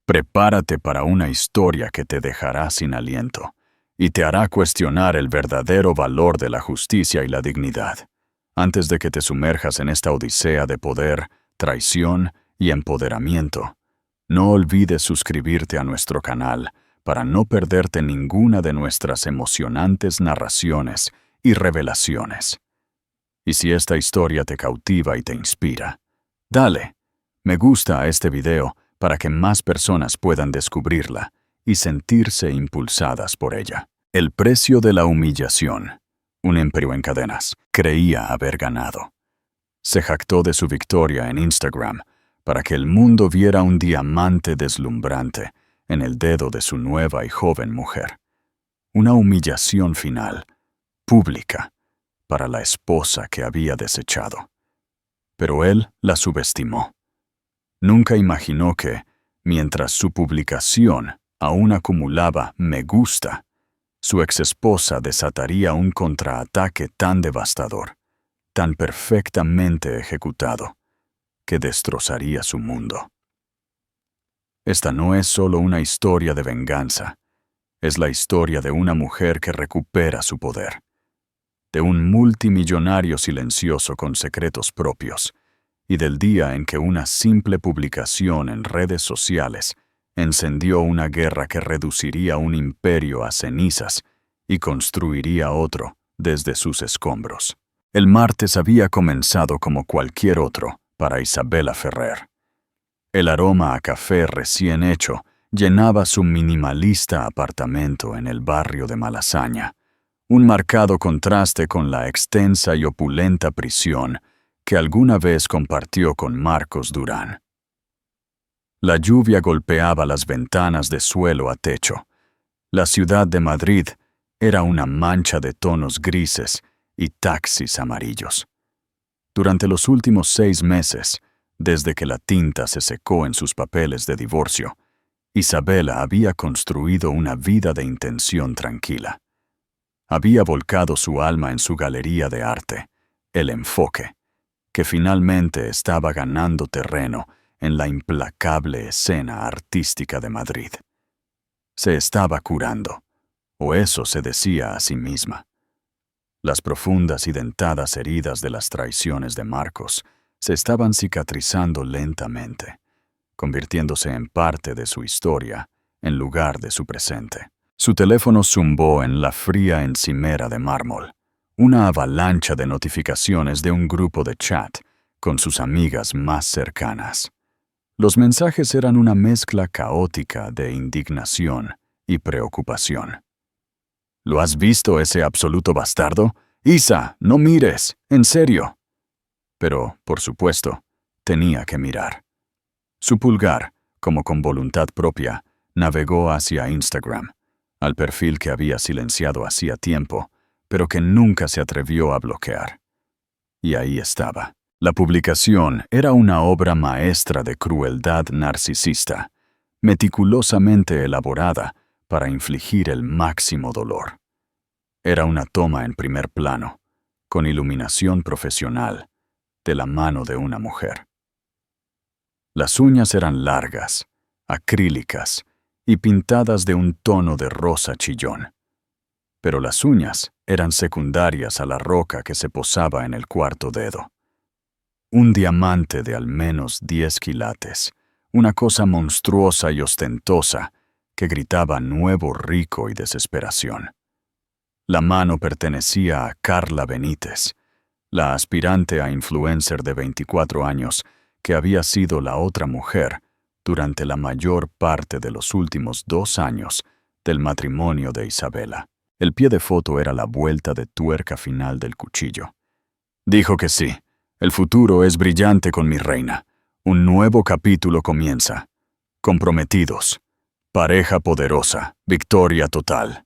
Prepárate para una historia que te dejará sin aliento y te hará cuestionar el verdadero valor de la justicia y la dignidad. Antes de que te sumerjas en esta odisea de poder, traición y empoderamiento, no olvides suscribirte a nuestro canal para no perderte ninguna de nuestras emocionantes narraciones y revelaciones. Y si esta historia te cautiva y te inspira, dale me gusta a este video para que más personas puedan descubrirla y sentirse impulsadas por ella. El precio de la humillación. Un imperio en cadenas creía haber ganado. Se jactó de su victoria en Instagram para que el mundo viera un diamante deslumbrante en el dedo de su nueva y joven mujer. Una humillación final, pública, para la esposa que había desechado. Pero él la subestimó. Nunca imaginó que, mientras su publicación aún acumulaba me gusta, su exesposa desataría un contraataque tan devastador, tan perfectamente ejecutado, que destrozaría su mundo. Esta no es solo una historia de venganza, es la historia de una mujer que recupera su poder, de un multimillonario silencioso con secretos propios, y del día en que una simple publicación en redes sociales encendió una guerra que reduciría un imperio a cenizas y construiría otro desde sus escombros. El martes había comenzado como cualquier otro para Isabela Ferrer. El aroma a café recién hecho llenaba su minimalista apartamento en el barrio de Malasaña, un marcado contraste con la extensa y opulenta prisión que alguna vez compartió con Marcos Durán. La lluvia golpeaba las ventanas de suelo a techo. La ciudad de Madrid era una mancha de tonos grises y taxis amarillos. Durante los últimos 6 meses, desde que la tinta se secó en sus papeles de divorcio, Isabela había construido una vida de intención tranquila. Había volcado su alma en su galería de arte, El Enfoque, que finalmente estaba ganando terreno en la implacable escena artística de Madrid. Se estaba curando, o eso se decía a sí misma. Las profundas y dentadas heridas de las traiciones de Marcos se estaban cicatrizando lentamente, convirtiéndose en parte de su historia en lugar de su presente. Su teléfono zumbó en la fría encimera de mármol, una avalancha de notificaciones de un grupo de chat con sus amigas más cercanas. Los mensajes eran una mezcla caótica de indignación y preocupación. ¿Lo has visto, ese absoluto bastardo? Isa, no mires, en serio. Pero, por supuesto, tenía que mirar. Su pulgar, como con voluntad propia, navegó hacia Instagram, al perfil que había silenciado hacía tiempo, pero que nunca se atrevió a bloquear. Y ahí estaba. La publicación era una obra maestra de crueldad narcisista, meticulosamente elaborada para infligir el máximo dolor. Era una toma en primer plano, con iluminación profesional, de la mano de una mujer. Las uñas eran largas, acrílicas y pintadas de un tono de rosa chillón. Pero las uñas eran secundarias a la roca que se posaba en el cuarto dedo. Un diamante de al menos 10 quilates, una cosa monstruosa y ostentosa que gritaba nuevo rico y desesperación. La mano pertenecía a Carla Benítez, la aspirante a influencer de 24 años que había sido la otra mujer durante la mayor parte de los últimos 2 años del matrimonio de Isabela. El pie de foto era la vuelta de tuerca final del cuchillo. Dijo que sí, el futuro es brillante con mi reina. Un nuevo capítulo comienza. Comprometidos. Pareja poderosa. Victoria total.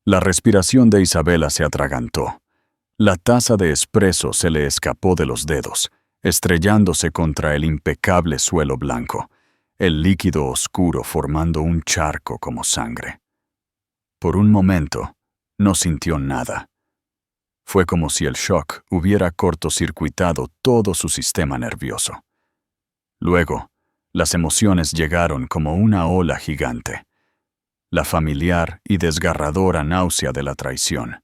La respiración de Isabela se atragantó. La taza de espresso se le escapó de los dedos, estrellándose contra el impecable suelo blanco, el líquido oscuro formando un charco como sangre. Por un momento, no sintió nada. Fue como si el shock hubiera cortocircuitado todo su sistema nervioso. Luego, Las emociones llegaron como una ola gigante. La familiar y desgarradora náusea de la traición,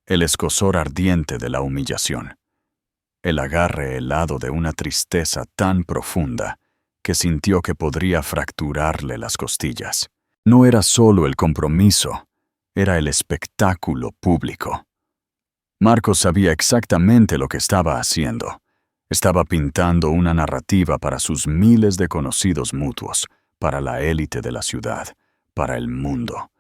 el escozor ardiente de la humillación, el agarre helado de una tristeza tan profunda que sintió que podría fracturarle las costillas. No era solo el compromiso, era el espectáculo público. Marcos sabía exactamente lo que estaba haciendo. Estaba pintando una narrativa para sus miles de conocidos mutuos, para la élite de la ciudad, para el mundo.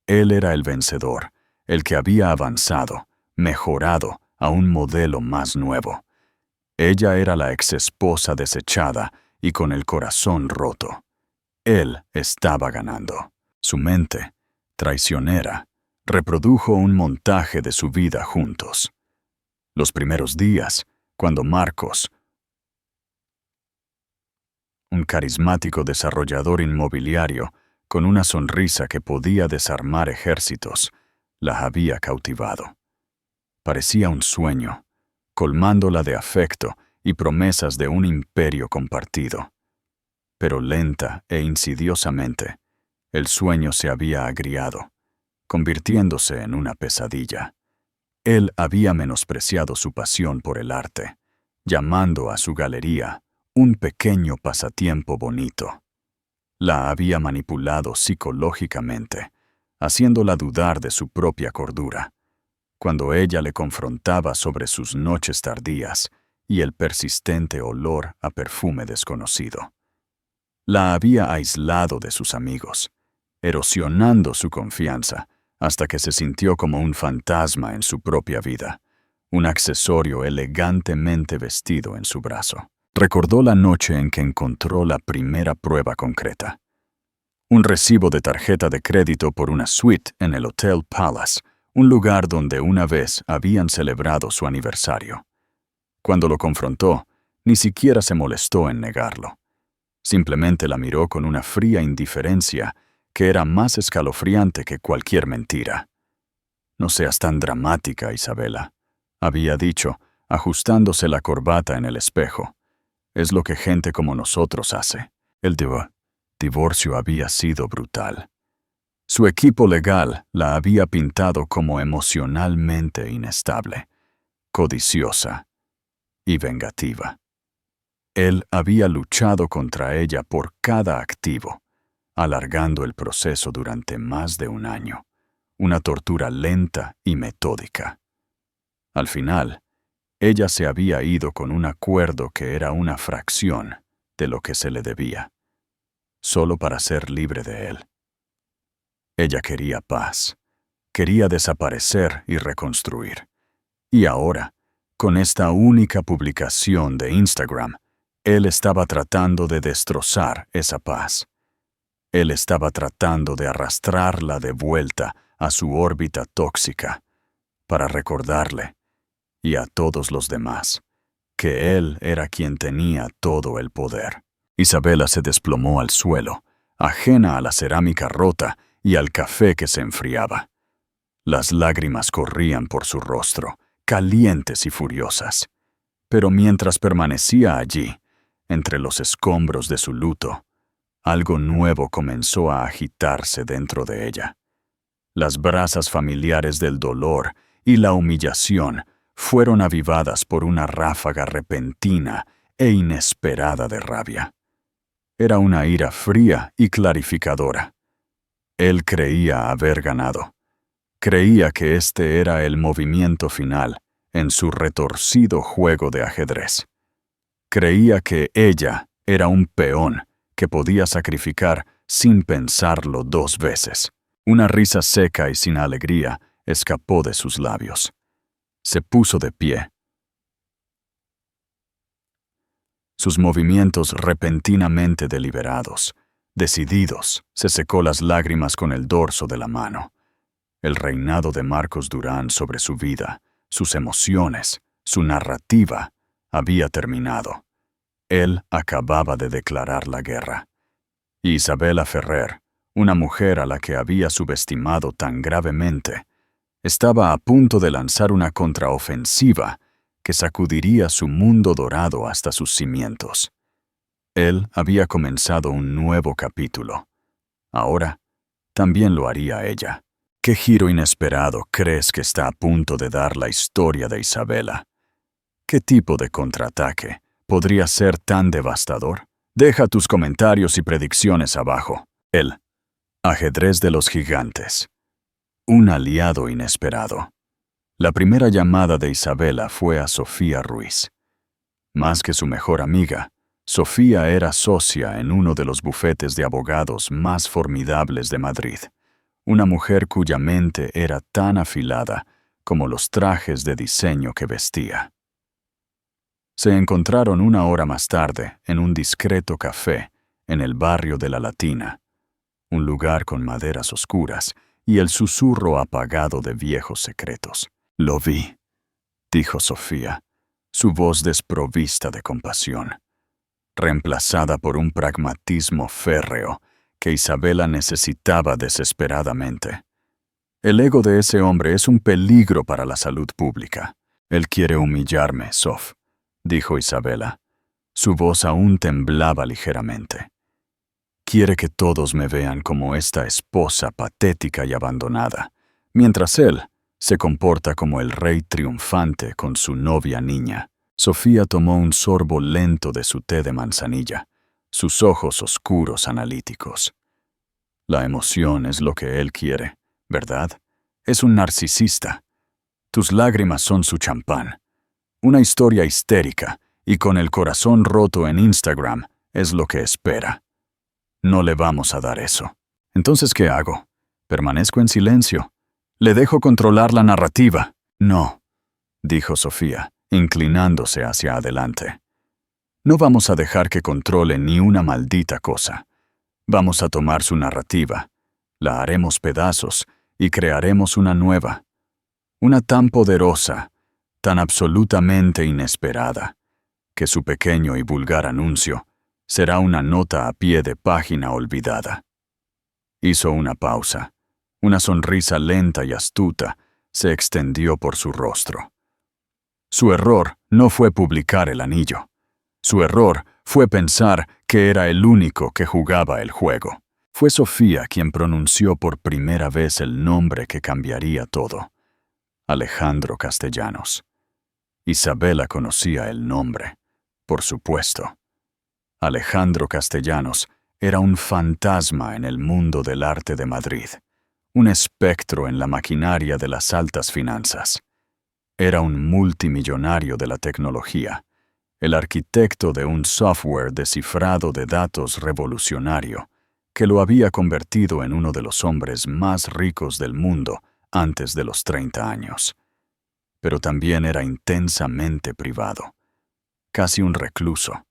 Él era el vencedor, el que había avanzado, mejorado a un modelo más nuevo. Ella era la exesposa desechada y con el corazón roto. Él estaba ganando. Su mente, traicionera, reprodujo un montaje de su vida juntos. Los primeros días, cuando Marcos, un carismático desarrollador inmobiliario, con una sonrisa que podía desarmar ejércitos, la había cautivado. Parecía un sueño, colmándola de afecto y promesas de un imperio compartido. Pero lenta e insidiosamente, el sueño se había agriado, convirtiéndose en una pesadilla. Él había menospreciado su pasión por el arte, llamando a su galería un pequeño pasatiempo bonito. La había manipulado psicológicamente, haciéndola dudar de su propia cordura, cuando ella le confrontaba sobre sus noches tardías y el persistente olor a perfume desconocido. La había aislado de sus amigos, erosionando su confianza hasta que se sintió como un fantasma en su propia vida, un accesorio elegantemente vestido en su brazo. Recordó la noche en que encontró la primera prueba concreta. Un recibo de tarjeta de crédito por una suite en el Hotel Palace, un lugar donde una vez habían celebrado su aniversario. Cuando lo confrontó, ni siquiera se molestó en negarlo. Simplemente la miró con una fría indiferencia que era más escalofriante que cualquier mentira. «No seas tan dramática, Isabela», había dicho, ajustándose la corbata en el espejo. «Es lo que gente como nosotros hace». El divorcio había sido brutal. Su equipo legal la había pintado como emocionalmente inestable, codiciosa y vengativa. Él había luchado contra ella por cada activo, alargando el proceso durante más de un año, una tortura lenta y metódica. Al final, ella se había ido con un acuerdo que era una fracción de lo que se le debía, solo para ser libre de él. Ella quería paz, quería desaparecer y reconstruir. Y ahora, con esta única publicación de Instagram, él estaba tratando de destrozar esa paz. Él estaba tratando de arrastrarla de vuelta a su órbita tóxica, para recordarle, y a todos los demás, que él era quien tenía todo el poder. Isabela se desplomó al suelo, ajena a la cerámica rota y al café que se enfriaba. Las lágrimas corrían por su rostro, calientes y furiosas. Pero mientras permanecía allí, entre los escombros de su luto, algo nuevo comenzó a agitarse dentro de ella. Las brasas familiares del dolor y la humillación fueron avivadas por una ráfaga repentina e inesperada de rabia. Era una ira fría y clarificadora. Él creía haber ganado. Creía que este era el movimiento final en su retorcido juego de ajedrez. Creía que ella era un peón que podía sacrificar sin pensarlo 2 veces. Una risa seca y sin alegría escapó de sus labios. Se puso de pie. Sus movimientos repentinamente deliberados, decididos, se secó las lágrimas con el dorso de la mano. El reinado de Marcos Durán sobre su vida, sus emociones, su narrativa, había terminado. Él acababa de declarar la guerra. Y Isabela Ferrer, una mujer a la que había subestimado tan gravemente, estaba a punto de lanzar una contraofensiva que sacudiría su mundo dorado hasta sus cimientos. Él había comenzado un nuevo capítulo. Ahora, también lo haría ella. ¿Qué giro inesperado crees que está a punto de dar la historia de Isabela? ¿Qué tipo de contraataque podría ser tan devastador? Deja tus comentarios y predicciones abajo. El ajedrez de los gigantes. Un aliado inesperado. La primera llamada de Isabela fue a Sofía Ruiz. Más que su mejor amiga, Sofía era socia en uno de los bufetes de abogados más formidables de Madrid, una mujer cuya mente era tan afilada como los trajes de diseño que vestía. Se encontraron una hora más tarde en un discreto café en el barrio de La Latina, un lugar con maderas oscuras y el susurro apagado de viejos secretos. «Lo vi», dijo Sofía, su voz desprovista de compasión, reemplazada por un pragmatismo férreo que Isabela necesitaba desesperadamente. «El ego de ese hombre es un peligro para la salud pública. Él quiere humillarme, Sof», dijo Isabela. Su voz aún temblaba ligeramente. «Quiere que todos me vean como esta esposa patética y abandonada, mientras él se comporta como el rey triunfante con su novia niña». Sofía tomó un sorbo lento de su té de manzanilla, sus ojos oscuros analíticos. «La emoción es lo que él quiere, ¿verdad? Es un narcisista. Tus lágrimas son su champán. Una historia histérica y con el corazón roto en Instagram es lo que espera. No le vamos a dar eso». «Entonces, ¿qué hago? ¿Permanezco en silencio? ¿Le dejo controlar la narrativa?» «No», dijo Sofía, inclinándose hacia adelante. «No vamos a dejar que controle ni una maldita cosa. Vamos a tomar su narrativa, la haremos pedazos y crearemos una nueva. Una tan poderosa, tan absolutamente inesperada, que su pequeño y vulgar anuncio será una nota a pie de página olvidada». Hizo una pausa. Una sonrisa lenta y astuta se extendió por su rostro. Su error no fue publicar el anillo. Su error fue pensar que era el único que jugaba el juego. Fue Sofía quien pronunció por primera vez el nombre que cambiaría todo. Alejandro Castellanos. Isabela conocía el nombre, por supuesto. Alejandro Castellanos era un fantasma en el mundo del arte de Madrid, un espectro en la maquinaria de las altas finanzas. Era un multimillonario de la tecnología, el arquitecto de un software de cifrado de datos revolucionario que lo había convertido en uno de los hombres más ricos del mundo antes de los 30 años. Pero también era intensamente privado, casi un recluso.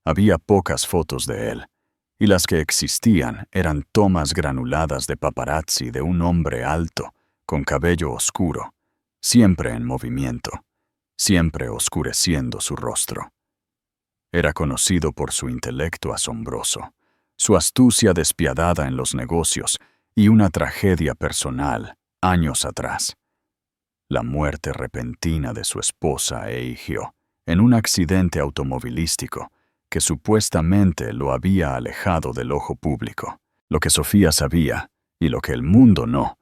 Había pocas fotos de él, y las que existían eran tomas granuladas de paparazzi de un hombre alto, con cabello oscuro, siempre en movimiento, siempre oscureciendo su rostro. Era conocido por su intelecto asombroso, su astucia despiadada en los negocios y una tragedia personal años atrás. La muerte repentina de su esposa Eigio en un accidente automovilístico que supuestamente lo había alejado del ojo público. Lo que Sofía sabía, y lo que el mundo no,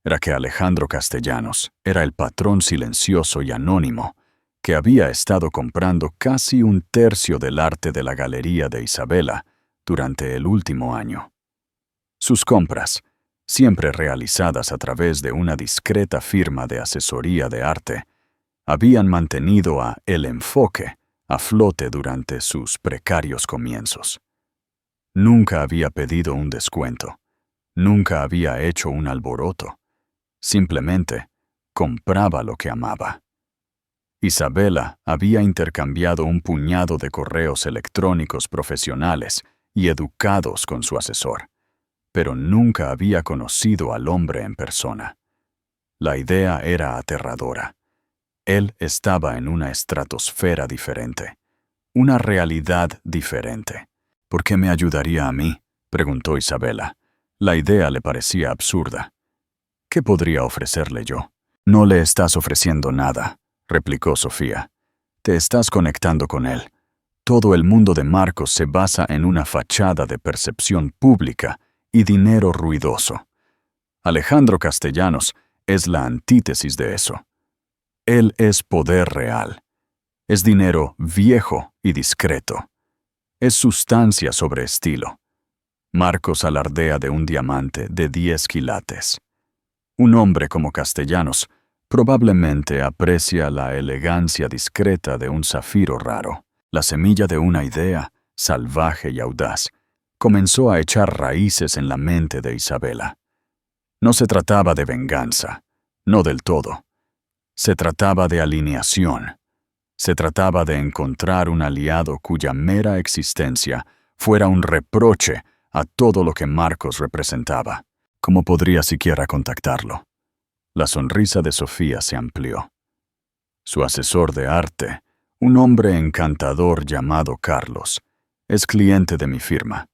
era que Alejandro Castellanos era el patrón silencioso y anónimo que había estado comprando casi un tercio del arte de la galería de Isabela durante el último año. Sus compras, siempre realizadas a través de una discreta firma de asesoría de arte, habían mantenido a El Enfoque a flote durante sus precarios comienzos. Nunca había pedido un descuento, nunca había hecho un alboroto. Simplemente compraba lo que amaba. Isabela había intercambiado un puñado de correos electrónicos profesionales y educados con su asesor, pero nunca había conocido al hombre en persona. La idea era aterradora. Él estaba en una estratosfera diferente, una realidad diferente. «¿Por qué me ayudaría a mí?», preguntó Isabela. La idea le parecía absurda. «¿Qué podría ofrecerle yo?». «No le estás ofreciendo nada», replicó Sofía. «Te estás conectando con él. todo el mundo de Marcos se basa en una fachada de percepción pública y dinero ruidoso. Alejandro Castellanos es la antítesis de eso. Él es poder real. Es dinero viejo y discreto. Es sustancia sobre estilo. Marcos alardea de un diamante de 10 quilates. Un hombre como Castellanos probablemente aprecia la elegancia discreta de un zafiro raro. La semilla de una idea, salvaje y audaz, comenzó a echar raíces en la mente de Isabela. No se trataba de venganza, no del todo. Se trataba de alineación. Se trataba de encontrar un aliado cuya mera existencia fuera un reproche a todo lo que Marcos representaba. ¿Cómo podría siquiera contactarlo? La sonrisa de Sofía se amplió. Su asesor de arte, un hombre encantador llamado Carlos, es cliente de mi firma.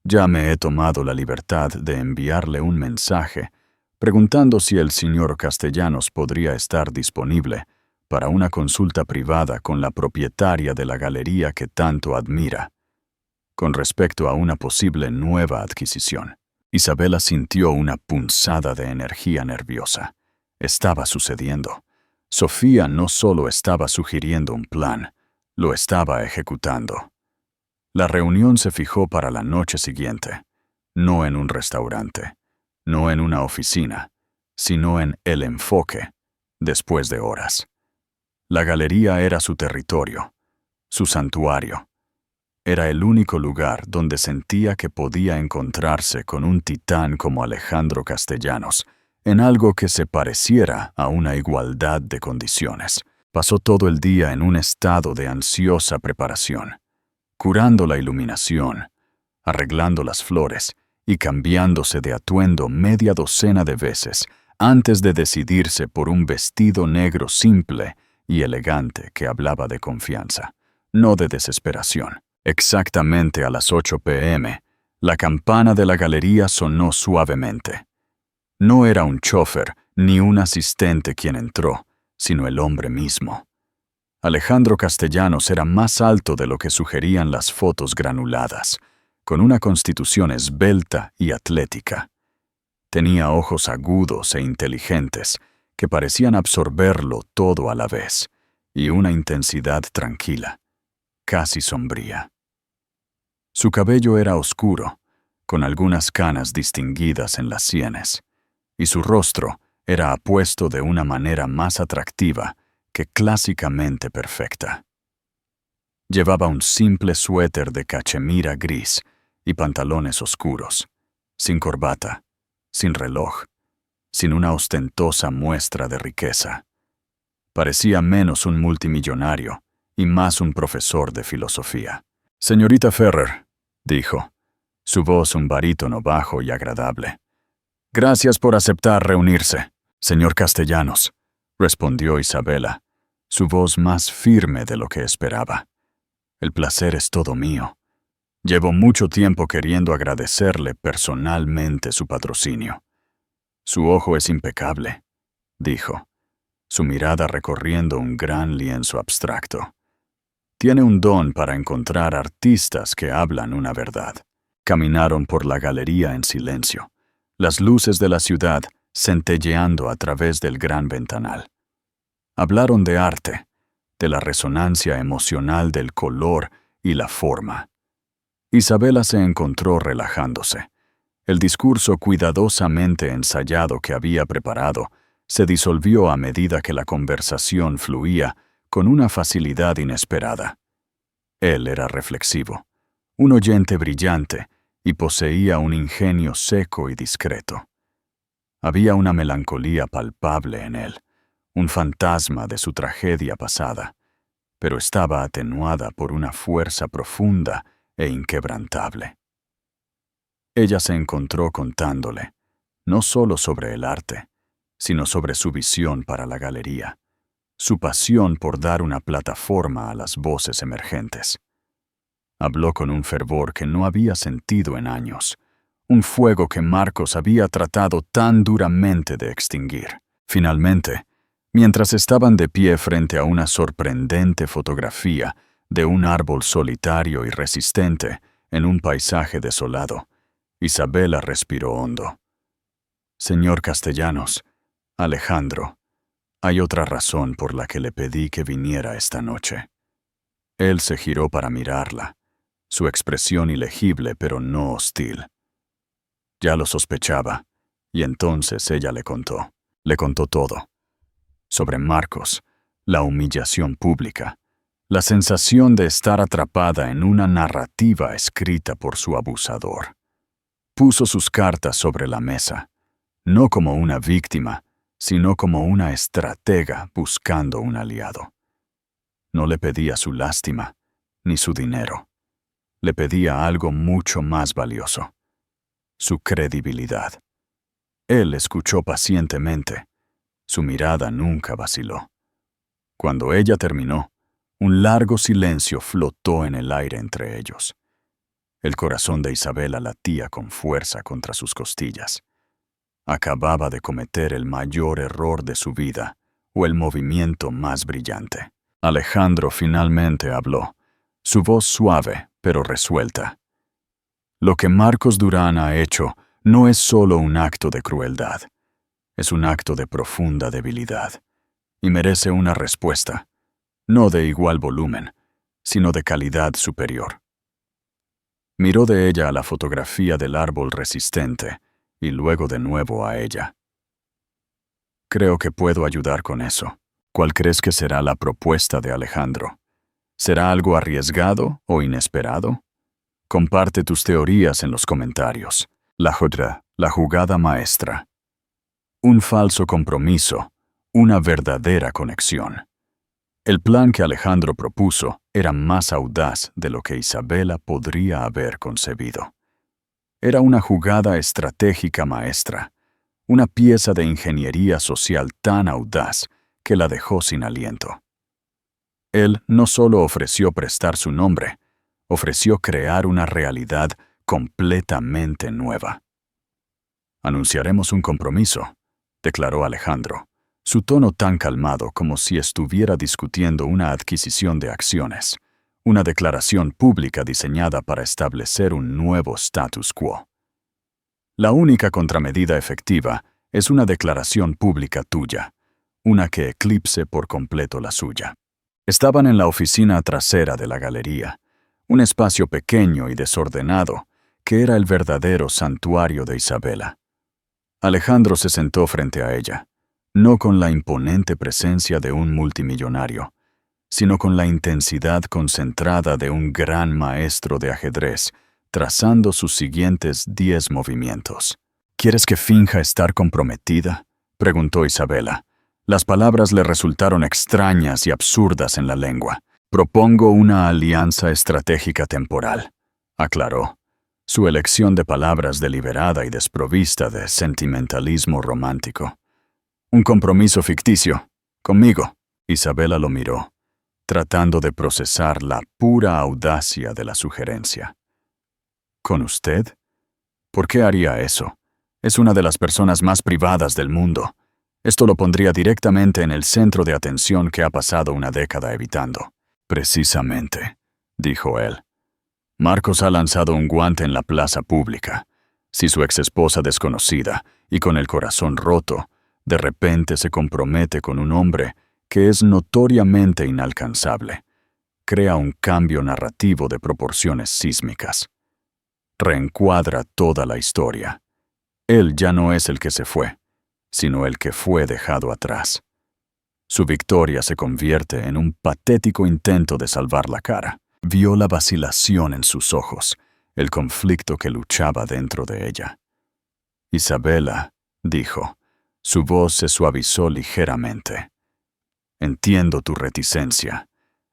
Ya me he tomado la libertad de enviarle un mensaje preguntando si el señor Castellanos podría estar disponible para una consulta privada con la propietaria de la galería que tanto admira, con respecto a una posible nueva adquisición. Isabela sintió una punzada de energía nerviosa. Estaba sucediendo. Sofía no solo estaba sugiriendo un plan, lo estaba ejecutando. La reunión se fijó para la noche siguiente, no en un restaurante, no en una oficina, sino en El Enfoque, después de horas. La galería era su territorio, su santuario. Era el único lugar donde sentía que podía encontrarse con un titán como Alejandro Castellanos, en algo que se pareciera a una igualdad de condiciones. Pasó todo el día en un estado de ansiosa preparación, curando la iluminación, arreglando las flores y cambiándose de atuendo media docena de veces antes de decidirse por un vestido negro simple y elegante que hablaba de confianza, no de desesperación. Exactamente a las 8 p.m., la campana de la galería sonó suavemente. No era un chofer ni un asistente quien entró, sino el hombre mismo. Alejandro Castellanos era más alto de lo que sugerían las fotos granuladas, con una constitución esbelta y atlética. Tenía ojos agudos e inteligentes que parecían absorberlo todo a la vez, y una intensidad tranquila, casi sombría. Su cabello era oscuro, con algunas canas distinguidas en las sienes, y su rostro era apuesto de una manera más atractiva que clásicamente perfecta. Llevaba un simple suéter de cachemira gris y pantalones oscuros, sin corbata, sin reloj, sin una ostentosa muestra de riqueza. Parecía menos un multimillonario y más un profesor de filosofía. «Señorita Ferrer», dijo, su voz un barítono bajo y agradable. «Gracias por aceptar reunirse». «Señor Castellanos», respondió Isabela, su voz más firme de lo que esperaba. «El placer es todo mío. Llevo mucho tiempo queriendo agradecerle personalmente su patrocinio». «Su ojo es impecable», dijo, su mirada recorriendo un gran lienzo abstracto. «Tiene un don para encontrar artistas que hablan una verdad». Caminaron por la galería en silencio, las luces de la ciudad centelleando a través del gran ventanal. Hablaron de arte, de la resonancia emocional del color y la forma. Isabela se encontró relajándose. El discurso cuidadosamente ensayado que había preparado se disolvió a medida que la conversación fluía con una facilidad inesperada. Él era reflexivo, un oyente brillante y poseía un ingenio seco y discreto. Había una melancolía palpable en él, un fantasma de su tragedia pasada, pero estaba atenuada por una fuerza profunda e inquebrantable. Ella se encontró contándole, no solo sobre el arte, sino sobre su visión para la galería, su pasión por dar una plataforma a las voces emergentes. Habló con un fervor que no había sentido en años, un fuego que Marcos había tratado tan duramente de extinguir. Finalmente, mientras estaban de pie frente a una sorprendente fotografía de un árbol solitario y resistente en un paisaje desolado. Isabela respiró hondo. Señor Castellanos, Alejandro, hay otra razón por la que le pedí que viniera esta noche. Él se giró para mirarla, su expresión ilegible pero no hostil. Ya lo sospechaba, y entonces ella le contó todo. Sobre Marcos, la humillación pública, la sensación de estar atrapada en una narrativa escrita por su abusador. Puso sus cartas sobre la mesa, no como una víctima, sino como una estratega buscando un aliado. No le pedía su lástima, ni su dinero. Le pedía algo mucho más valioso: su credibilidad. Él escuchó pacientemente. Su mirada nunca vaciló. Cuando ella terminó, un largo silencio flotó en el aire entre ellos. El corazón de Isabela latía con fuerza contra sus costillas. Acababa de cometer el mayor error de su vida, o el movimiento más brillante. Alejandro finalmente habló, su voz suave pero resuelta. Lo que Marcos Durán ha hecho no es solo un acto de crueldad, es un acto de profunda debilidad, y merece una respuesta, no de igual volumen, sino de calidad superior. Miró de ella a la fotografía del árbol resistente, y luego de nuevo a ella. Creo que puedo ayudar con eso. ¿Cuál crees que será la propuesta de Alejandro? ¿Será algo arriesgado o inesperado? Comparte tus teorías en los comentarios. La jugada maestra. Un falso compromiso, una verdadera conexión. El plan que Alejandro propuso era más audaz de lo que Isabela podría haber concebido. Era una jugada estratégica maestra, una pieza de ingeniería social tan audaz que la dejó sin aliento. Él no solo ofreció prestar su nombre, ofreció crear una realidad completamente nueva. Anunciaremos un compromiso, declaró Alejandro, su tono tan calmado como si estuviera discutiendo una adquisición de acciones, una declaración pública diseñada para establecer un nuevo status quo. La única contramedida efectiva es una declaración pública tuya, una que eclipse por completo la suya. Estaban en la oficina trasera de la galería, un espacio pequeño y desordenado que era el verdadero santuario de Isabela. Alejandro se sentó frente a ella, no con la imponente presencia de un multimillonario, sino con la intensidad concentrada de un gran maestro de ajedrez, trazando sus siguientes 10 movimientos. ¿Quieres que finja estar comprometida?, preguntó Isabela. Las palabras le resultaron extrañas y absurdas en la lengua. Propongo una alianza estratégica temporal, aclaró, su elección de palabras deliberada y desprovista de sentimentalismo romántico. Un compromiso ficticio, conmigo. Isabela lo miró, tratando de procesar la pura audacia de la sugerencia. ¿Con usted? ¿Por qué haría eso? Es una de las personas más privadas del mundo. Esto lo pondría directamente en el centro de atención que ha pasado una década evitando. Precisamente, dijo él. Marcos ha lanzado un guante en la plaza pública. Si su exesposa desconocida y con el corazón roto, de repente se compromete con un hombre que es notoriamente inalcanzable, crea un cambio narrativo de proporciones sísmicas. Reencuadra toda la historia. Él ya no es el que se fue, sino el que fue dejado atrás. Su victoria se convierte en un patético intento de salvar la cara. Vio la vacilación en sus ojos, el conflicto que luchaba dentro de ella. Isabela, dijo, su voz se suavizó ligeramente. Entiendo tu reticencia.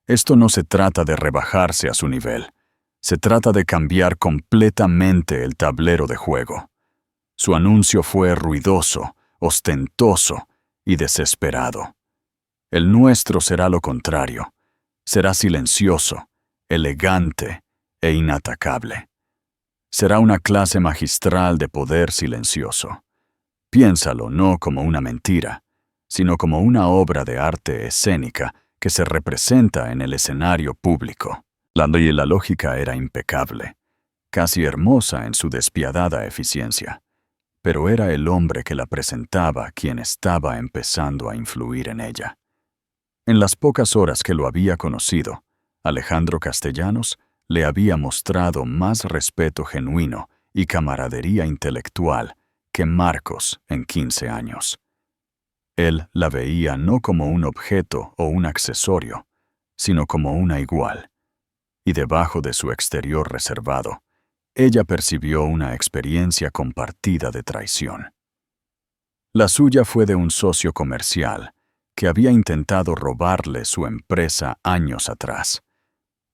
Esto no se trata de rebajarse a su nivel. Se trata de cambiar completamente el tablero de juego. Su anuncio fue ruidoso, ostentoso y desesperado. El nuestro será lo contrario. Será silencioso, elegante e inatacable. Será una clase magistral de poder silencioso. Piénsalo no como una mentira, sino como una obra de arte escénica que se representa en el escenario público. La lógica era impecable, casi hermosa en su despiadada eficiencia, pero era el hombre que la presentaba quien estaba empezando a influir en ella. En las pocas horas que lo había conocido, Alejandro Castellanos le había mostrado más respeto genuino y camaradería intelectual que Marcos en 15 años. Él la veía no como un objeto o un accesorio, sino como una igual, y debajo de su exterior reservado, ella percibió una experiencia compartida de traición. La suya fue de un socio comercial que había intentado robarle su empresa años atrás,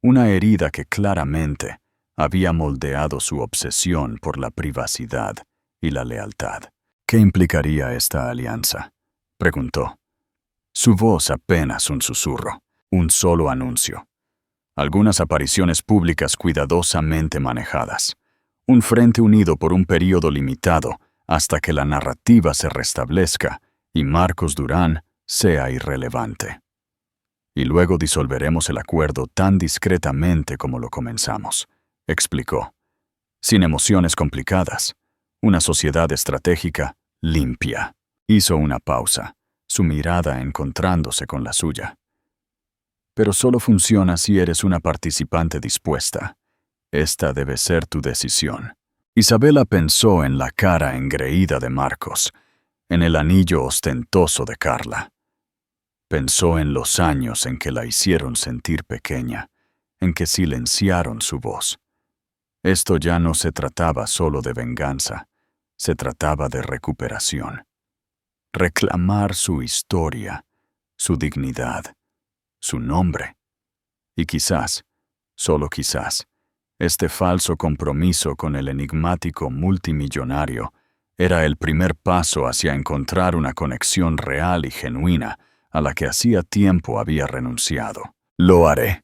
una herida que claramente había moldeado su obsesión por la privacidad y la lealtad. ¿Qué implicaría esta alianza?, preguntó. Su voz apenas un susurro, un solo anuncio. Algunas apariciones públicas cuidadosamente manejadas. Un frente unido por un período limitado hasta que la narrativa se restablezca y Marcos Durán sea irrelevante. Y luego disolveremos el acuerdo tan discretamente como lo comenzamos, explicó. Sin emociones complicadas. Una sociedad estratégica limpia. Hizo una pausa, su mirada encontrándose con la suya. Pero solo funciona si eres una participante dispuesta. Esta debe ser tu decisión. Isabela pensó en la cara engreída de Marcos, en el anillo ostentoso de Carla. Pensó en los años en que la hicieron sentir pequeña, en que silenciaron su voz. Esto ya no se trataba solo de venganza, se trataba de recuperación. Reclamar su historia, su dignidad, su nombre. Y quizás, solo quizás, este falso compromiso con el enigmático multimillonario era el primer paso hacia encontrar una conexión real y genuina a la que hacía tiempo había renunciado. Lo haré,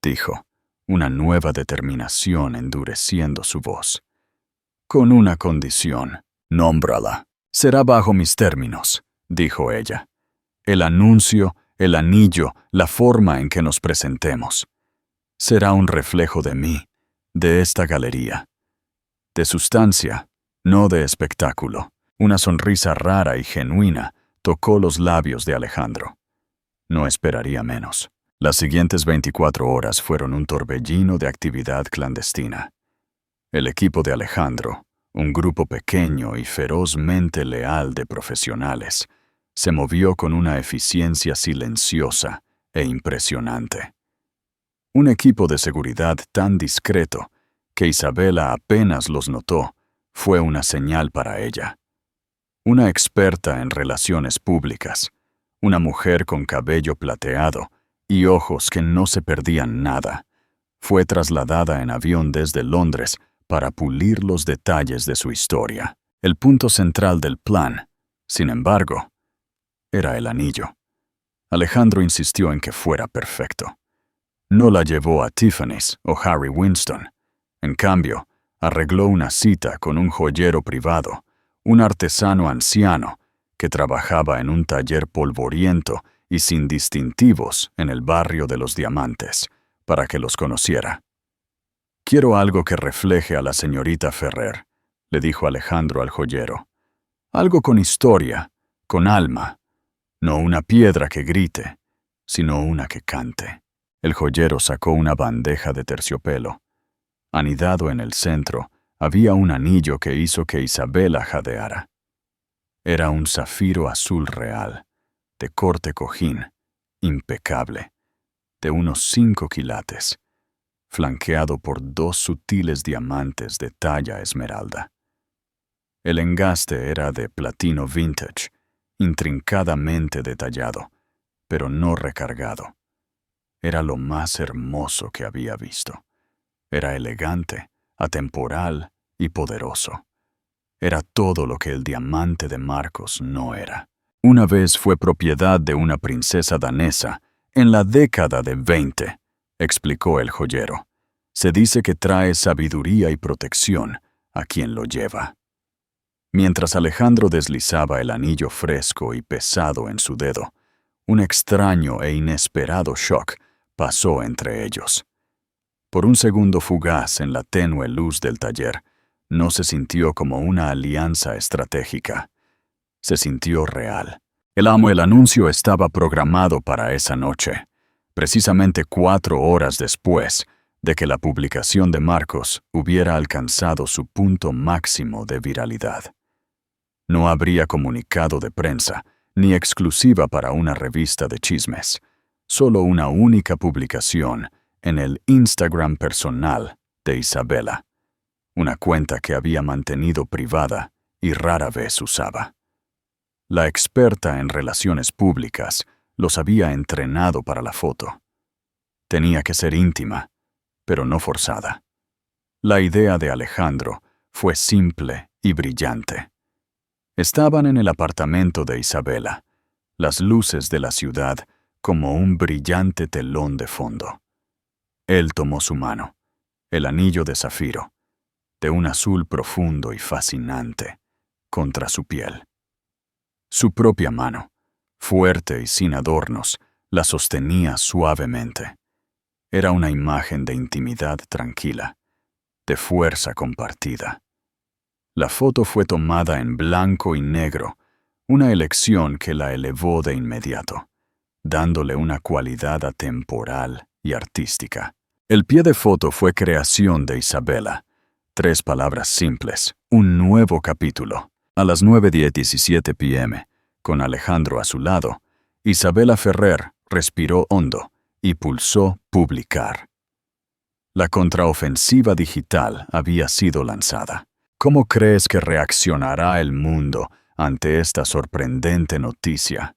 dijo, una nueva determinación endureciendo su voz. Con una condición, nómbrala. Será bajo mis términos, dijo ella. El anuncio, el anillo, la forma en que nos presentemos. Será un reflejo de mí, de esta galería. De sustancia, no de espectáculo. Una sonrisa rara y genuina tocó los labios de Alejandro. No esperaría menos. Las siguientes 24 horas fueron un torbellino de actividad clandestina. El equipo de Alejandro, un grupo pequeño y ferozmente leal de profesionales, se movió con una eficiencia silenciosa e impresionante. Un equipo de seguridad tan discreto que Isabela apenas los notó fue una señal para ella. Una experta en relaciones públicas, una mujer con cabello plateado y ojos que no se perdían nada, fue trasladada en avión desde Londres para pulir los detalles de su historia. El punto central del plan, sin embargo, era el anillo. Alejandro insistió en que fuera perfecto. No la llevó a Tiffany's o Harry Winston. En cambio, arregló una cita con un joyero privado, un artesano anciano que trabajaba en un taller polvoriento y sin distintivos en el barrio de los Diamantes, para que los conociera. «Quiero algo que refleje a la señorita Ferrer», le dijo Alejandro al joyero. «Algo con historia, con alma. No una piedra que grite, sino una que cante». El joyero sacó una bandeja de terciopelo. Anidado en el centro, había un anillo que hizo que Isabela jadeara. Era un zafiro azul real, de corte cojín, impecable, de unos 5 quilates, flanqueado por 2 sutiles diamantes de talla esmeralda. El engaste era de platino vintage, intrincadamente detallado, pero no recargado. Era lo más hermoso que había visto. Era elegante, atemporal y poderoso. Era todo lo que el diamante de Marcos no era. Una vez fue propiedad de una princesa danesa en la década de 20, explicó el joyero. Se dice que trae sabiduría y protección a quien lo lleva. Mientras Alejandro deslizaba el anillo fresco y pesado en su dedo, Un extraño e inesperado shock pasó entre ellos. Por un segundo fugaz en la tenue luz del taller, no se sintió como una alianza estratégica. Se sintió real. El anuncio estaba programado para esa noche, precisamente 4 horas después de que la publicación de Marcos hubiera alcanzado su punto máximo de viralidad. No habría comunicado de prensa, ni exclusiva para una revista de chismes, solo una única publicación en el Instagram personal de Isabela, una cuenta que había mantenido privada y rara vez usaba. La experta en relaciones públicas los había entrenado para la foto. Tenía que ser íntima, pero no forzada. La idea de Alejandro fue simple y brillante. Estaban en el apartamento de Isabela, las luces de la ciudad como un brillante telón de fondo. Él tomó su mano, el anillo de zafiro, de un azul profundo y fascinante, contra su piel. Su propia mano, fuerte y sin adornos, la sostenía suavemente. Era una imagen de intimidad tranquila, de fuerza compartida. La foto fue tomada en blanco y negro, una elección que la elevó de inmediato, dándole una cualidad atemporal y artística. El pie de foto fue creación de Isabela. 3 palabras simples, un nuevo capítulo. A las 9:17 p.m., con Alejandro a su lado, Isabela Ferrer respiró hondo y pulsó publicar. La contraofensiva digital había sido lanzada. ¿Cómo crees que reaccionará el mundo ante esta sorprendente noticia?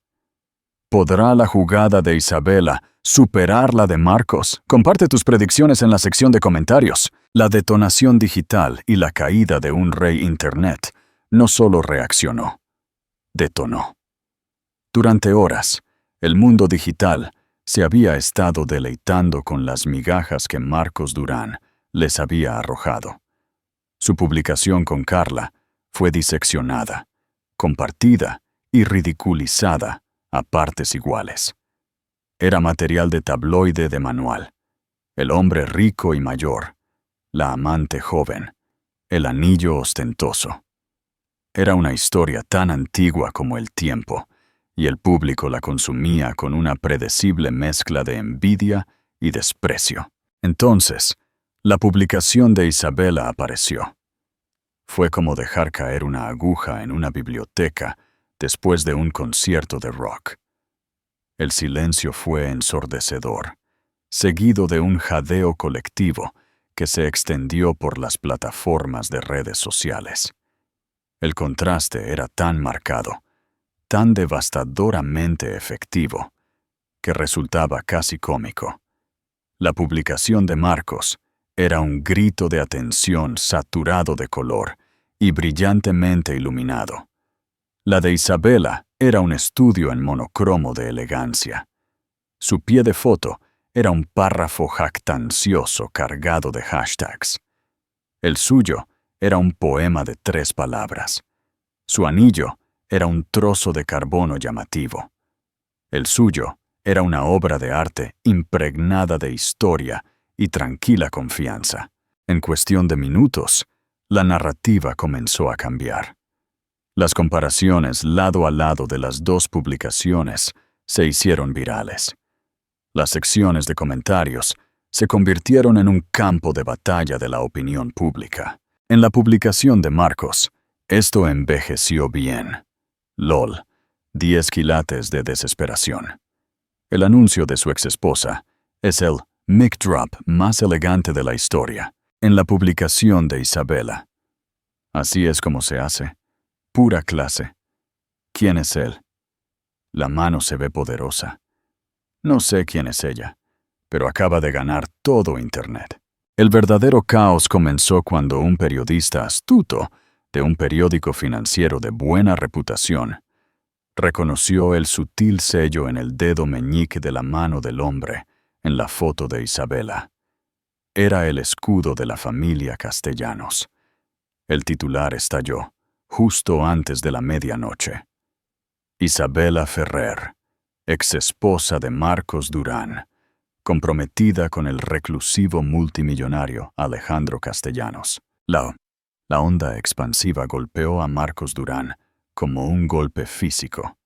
¿Podrá la jugada de Isabela superar la de Marcos? Comparte tus predicciones en la sección de comentarios. La detonación digital y la caída de un rey Internet no solo reaccionó, detonó. Durante horas, el mundo digital se había estado deleitando con las migajas que Marcos Durán les había arrojado. Su publicación con Carla fue diseccionada, compartida y ridiculizada a partes iguales. Era material de tabloide de manual. El hombre rico y mayor, la amante joven, el anillo ostentoso. Era una historia tan antigua como el tiempo, y el público la consumía con una predecible mezcla de envidia y desprecio. Entonces, la publicación de Isabela apareció. Fue como dejar caer una aguja en una biblioteca después de un concierto de rock. El silencio fue ensordecedor, seguido de un jadeo colectivo que se extendió por las plataformas de redes sociales. El contraste era tan marcado, tan devastadoramente efectivo, que resultaba casi cómico. La publicación de Marcos era un grito de atención saturado de color y brillantemente iluminado. La de Isabela era un estudio en monocromo de elegancia. Su pie de foto era un párrafo jactancioso cargado de hashtags. El suyo era un poema de 3 palabras. Su anillo era un trozo de carbono llamativo. El suyo era una obra de arte impregnada de historia y tranquila confianza. En cuestión de minutos, la narrativa comenzó a cambiar. Las comparaciones lado a lado de las 2 publicaciones se hicieron virales. Las secciones de comentarios se convirtieron en un campo de batalla de la opinión pública. En la publicación de Marcos, esto envejeció bien. LOL, 10 quilates de desesperación. El anuncio de su exesposa es el mic drop más elegante de la historia. En la publicación de Isabela. Así es como se hace. Pura clase. ¿Quién es él? La mano se ve poderosa. No sé quién es ella, pero acaba de ganar todo Internet. El verdadero caos comenzó cuando un periodista astuto de un periódico financiero de buena reputación reconoció el sutil sello en el dedo meñique de la mano del hombre en la foto de Isabela. Era el escudo de la familia Castellanos. El titular estalló justo antes de la medianoche. Isabela Ferrer, ex esposa de Marcos Durán, comprometida con el reclusivo multimillonario Alejandro Castellanos. La onda expansiva golpeó a Marcos Durán como un golpe físico.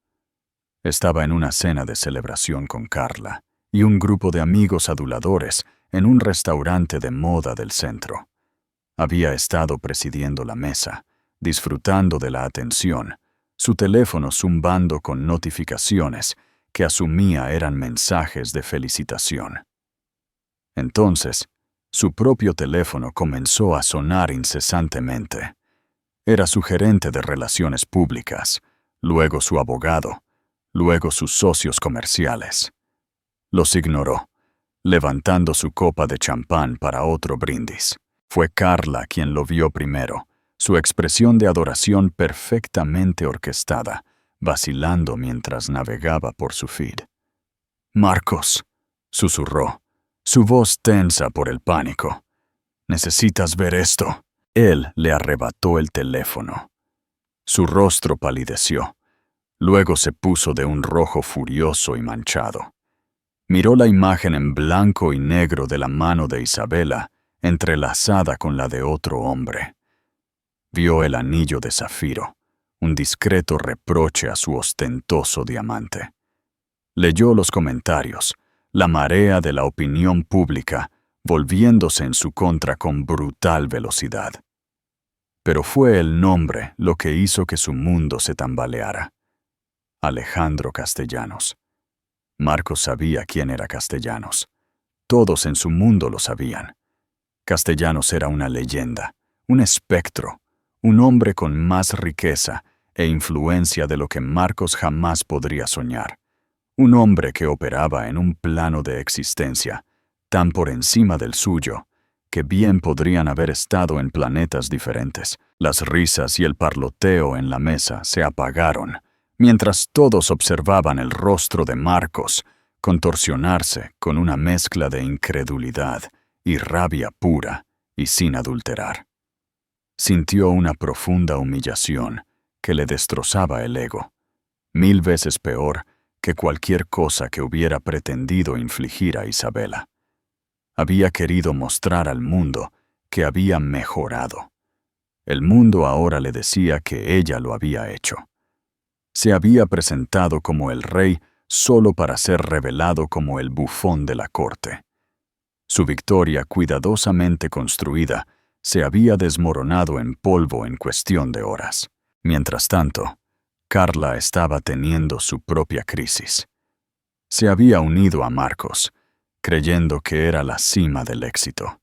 Estaba en una cena de celebración con Carla y un grupo de amigos aduladores en un restaurante de moda del centro. Había estado presidiendo la mesa, disfrutando de la atención, su teléfono zumbando con notificaciones que asumía eran mensajes de felicitación. Entonces, su propio teléfono comenzó a sonar incesantemente. Era su gerente de relaciones públicas, luego su abogado, luego sus socios comerciales. Los ignoró, levantando su copa de champán para otro brindis. Fue Carla quien lo vio primero, su expresión de adoración perfectamente orquestada, vacilando mientras navegaba por su feed. «Marcos», susurró, su voz tensa por el pánico. «Necesitas ver esto». Él le arrebató el teléfono. Su rostro palideció. Luego se puso de un rojo furioso y manchado. Miró la imagen en blanco y negro de la mano de Isabela, entrelazada con la de otro hombre. Vio el anillo de zafiro, un discreto reproche a su ostentoso diamante. Leyó los comentarios, la marea de la opinión pública volviéndose en su contra con brutal velocidad. Pero fue el nombre lo que hizo que su mundo se tambaleara. Alejandro Castellanos. Marcos sabía quién era Castellanos. Todos en su mundo lo sabían. Castellanos era una leyenda, un espectro, un hombre con más riqueza e influencia de lo que Marcos jamás podría soñar. Un hombre que operaba en un plano de existencia tan por encima del suyo que bien podrían haber estado en planetas diferentes. Las risas y el parloteo en la mesa se apagaron, mientras todos observaban el rostro de Marcos contorsionarse con una mezcla de incredulidad y rabia pura y sin adulterar. Sintió una profunda humillación que le destrozaba el ego, 1000 veces peor que cualquier cosa que hubiera pretendido infligir a Isabela. Había querido mostrar al mundo que había mejorado. El mundo ahora le decía que ella lo había hecho. Se había presentado como el rey solo para ser revelado como el bufón de la corte. Su victoria cuidadosamente construida se había desmoronado en polvo en cuestión de horas. Mientras tanto, Carla estaba teniendo su propia crisis. Se había unido a Marcos, creyendo que era la cima del éxito.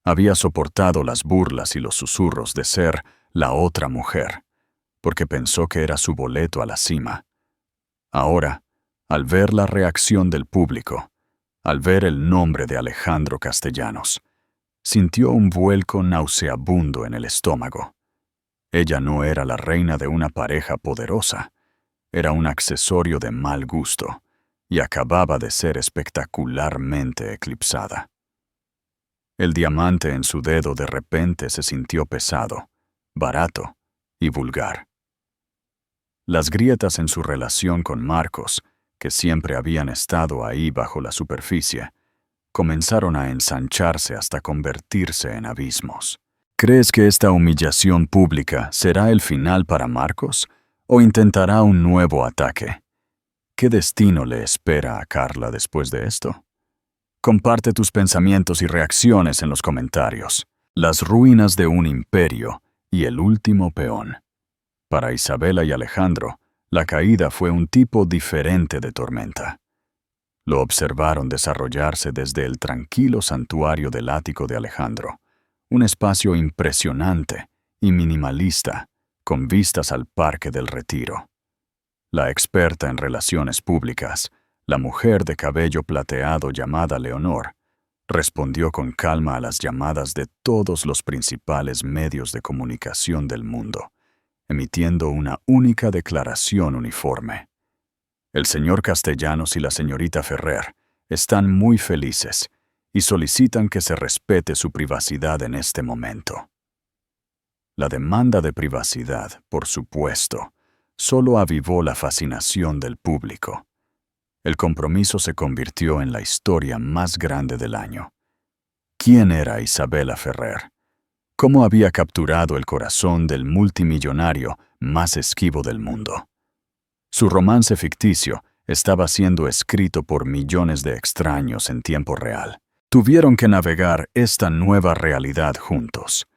Había soportado las burlas y los susurros de ser la otra mujer, porque pensó que era su boleto a la cima. Ahora, al ver la reacción del público, al ver el nombre de Alejandro Castellanos, sintió un vuelco nauseabundo en el estómago. Ella no era la reina de una pareja poderosa, era un accesorio de mal gusto, y acababa de ser espectacularmente eclipsada. El diamante en su dedo de repente se sintió pesado, barato y vulgar. Las grietas en su relación con Marcos, que siempre habían estado ahí bajo la superficie, comenzaron a ensancharse hasta convertirse en abismos. ¿Crees que esta humillación pública será el final para Marcos o intentará un nuevo ataque? ¿Qué destino le espera a Carla después de esto? Comparte tus pensamientos y reacciones en los comentarios. Las ruinas de un imperio y el último peón. Para Isabela y Alejandro, la caída fue un tipo diferente de tormenta. Lo observaron desarrollarse desde el tranquilo santuario del ático de Alejandro, un espacio impresionante y minimalista, con vistas al Parque del Retiro. La experta en relaciones públicas, la mujer de cabello plateado llamada Leonor, respondió con calma a las llamadas de todos los principales medios de comunicación del mundo, emitiendo una única declaración uniforme. El señor Castellanos y la señorita Ferrer están muy felices y solicitan que se respete su privacidad en este momento. La demanda de privacidad, por supuesto, solo avivó la fascinación del público. El compromiso se convirtió en la historia más grande del año. ¿Quién era Isabela Ferrer? ¿Cómo había capturado el corazón del multimillonario más esquivo del mundo? Su romance ficticio estaba siendo escrito por millones de extraños en tiempo real. Tuvieron que navegar esta nueva realidad juntos.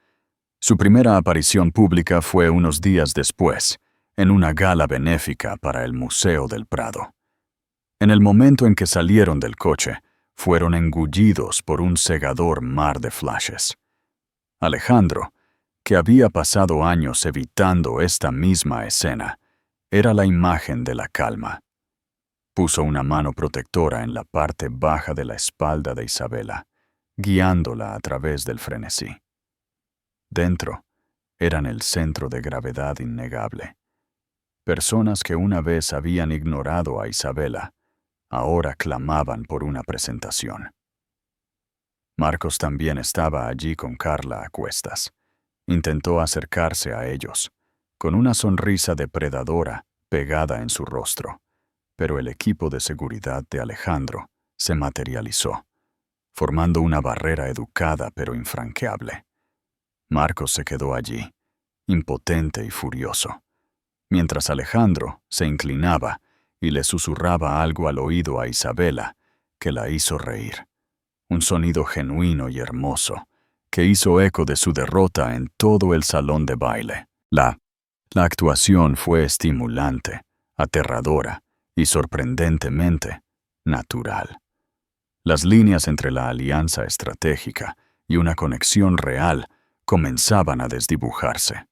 Su primera aparición pública fue unos días después, en una gala benéfica para el Museo del Prado. En el momento en que salieron del coche, fueron engullidos por un cegador mar de flashes. Alejandro, que había pasado años evitando esta misma escena, era la imagen de la calma. Puso una mano protectora en la parte baja de la espalda de Isabela, guiándola a través del frenesí. Dentro, eran el centro de gravedad innegable. Personas que una vez habían ignorado a Isabela, ahora clamaban por una presentación. Marcos también estaba allí con Carla a cuestas. Intentó acercarse a ellos, con una sonrisa depredadora pegada en su rostro, pero el equipo de seguridad de Alejandro se materializó, formando una barrera educada pero infranqueable. Marcos se quedó allí, impotente y furioso, mientras Alejandro se inclinaba y le susurraba algo al oído a Isabela, que la hizo reír. Un sonido genuino y hermoso, que hizo eco de su derrota en todo el salón de baile. La actuación fue estimulante, aterradora y sorprendentemente natural. Las líneas entre la alianza estratégica y una conexión real comenzaban a desdibujarse.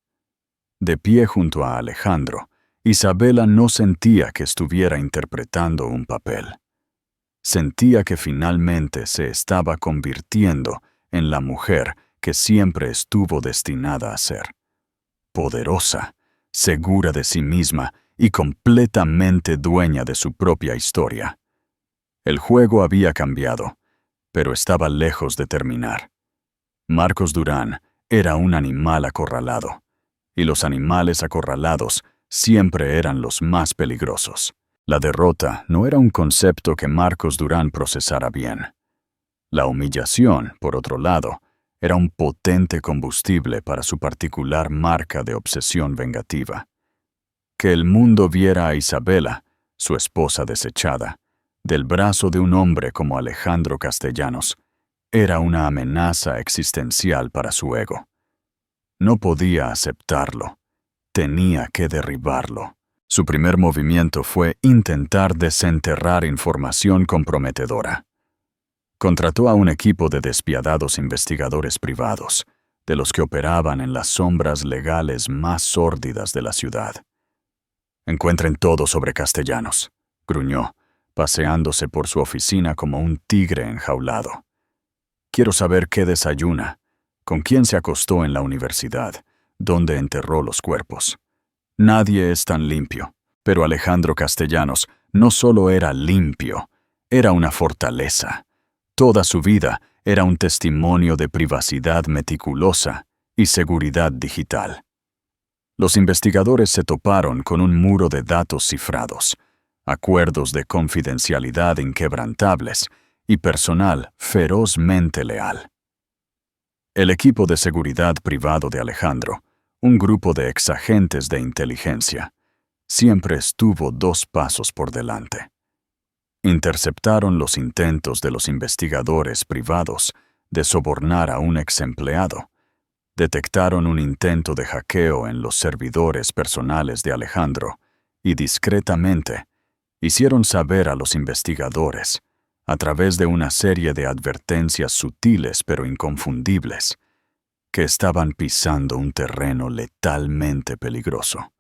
De pie junto a Alejandro, Isabela no sentía que estuviera interpretando un papel. Sentía que finalmente se estaba convirtiendo en la mujer que siempre estuvo destinada a ser. Poderosa, segura de sí misma y completamente dueña de su propia historia. El juego había cambiado, pero estaba lejos de terminar. Marcos Durán era un animal acorralado, y los animales acorralados siempre eran los más peligrosos. La derrota no era un concepto que Marcos Durán procesara bien. La humillación, por otro lado, era un potente combustible para su particular marca de obsesión vengativa. Que el mundo viera a Isabela, su esposa desechada, del brazo de un hombre como Alejandro Castellanos, era una amenaza existencial para su ego. No podía aceptarlo. Tenía que derribarlo. Su primer movimiento fue intentar desenterrar información comprometedora. Contrató a un equipo de despiadados investigadores privados, de los que operaban en las sombras legales más sórdidas de la ciudad. «Encuentren todo sobre Castellanos», gruñó, paseándose por su oficina como un tigre enjaulado. «Quiero saber qué desayuna, con quién se acostó en la universidad, dónde enterró los cuerpos. Nadie es tan limpio, pero Alejandro Castellanos no solo era limpio, era una fortaleza. Toda su vida era un testimonio de privacidad meticulosa y seguridad digital». Los investigadores se toparon con un muro de datos cifrados, acuerdos de confidencialidad inquebrantables y personal ferozmente leal. El equipo de seguridad privado de Alejandro, un grupo de exagentes de inteligencia, siempre estuvo 2 pasos por delante. Interceptaron los intentos de los investigadores privados de sobornar a un exempleado. Detectaron un intento de hackeo en los servidores personales de Alejandro y discretamente hicieron saber a los investigadores, a través de una serie de advertencias sutiles pero inconfundibles, que estaban pisando un terreno letalmente peligroso.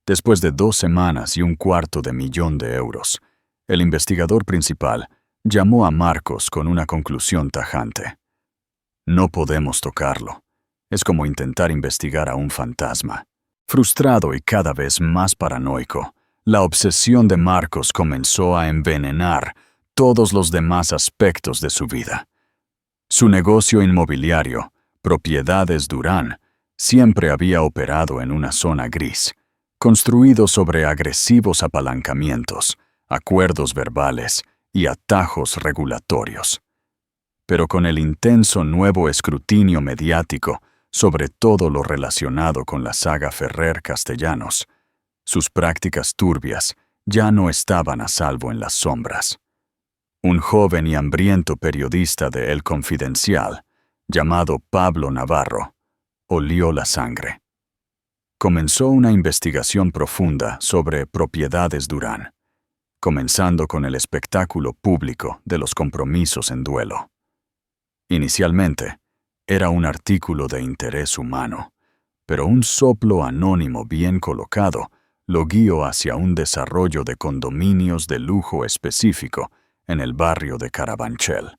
Después de 2 semanas y $250 millones, el investigador principal llamó a Marcos con una conclusión tajante. «No podemos tocarlo. Es como intentar investigar a un fantasma». Frustrado y cada vez más paranoico, la obsesión de Marcos comenzó a envenenar todos los demás aspectos de su vida. Su negocio inmobiliario, Propiedades Durán, siempre había operado en una zona gris, construido sobre agresivos apalancamientos, acuerdos verbales y atajos regulatorios. Pero con el intenso nuevo escrutinio mediático sobre todo lo relacionado con la saga Ferrer Castellanos, sus prácticas turbias ya no estaban a salvo en las sombras. Un joven y hambriento periodista de El Confidencial, llamado Pablo Navarro, olió la sangre. Comenzó una investigación profunda sobre Propiedades Durán, comenzando con el espectáculo público de los compromisos en duelo. Inicialmente, era un artículo de interés humano, pero un soplo anónimo bien colocado lo guió hacia un desarrollo de condominios de lujo específico en el barrio de Carabanchel.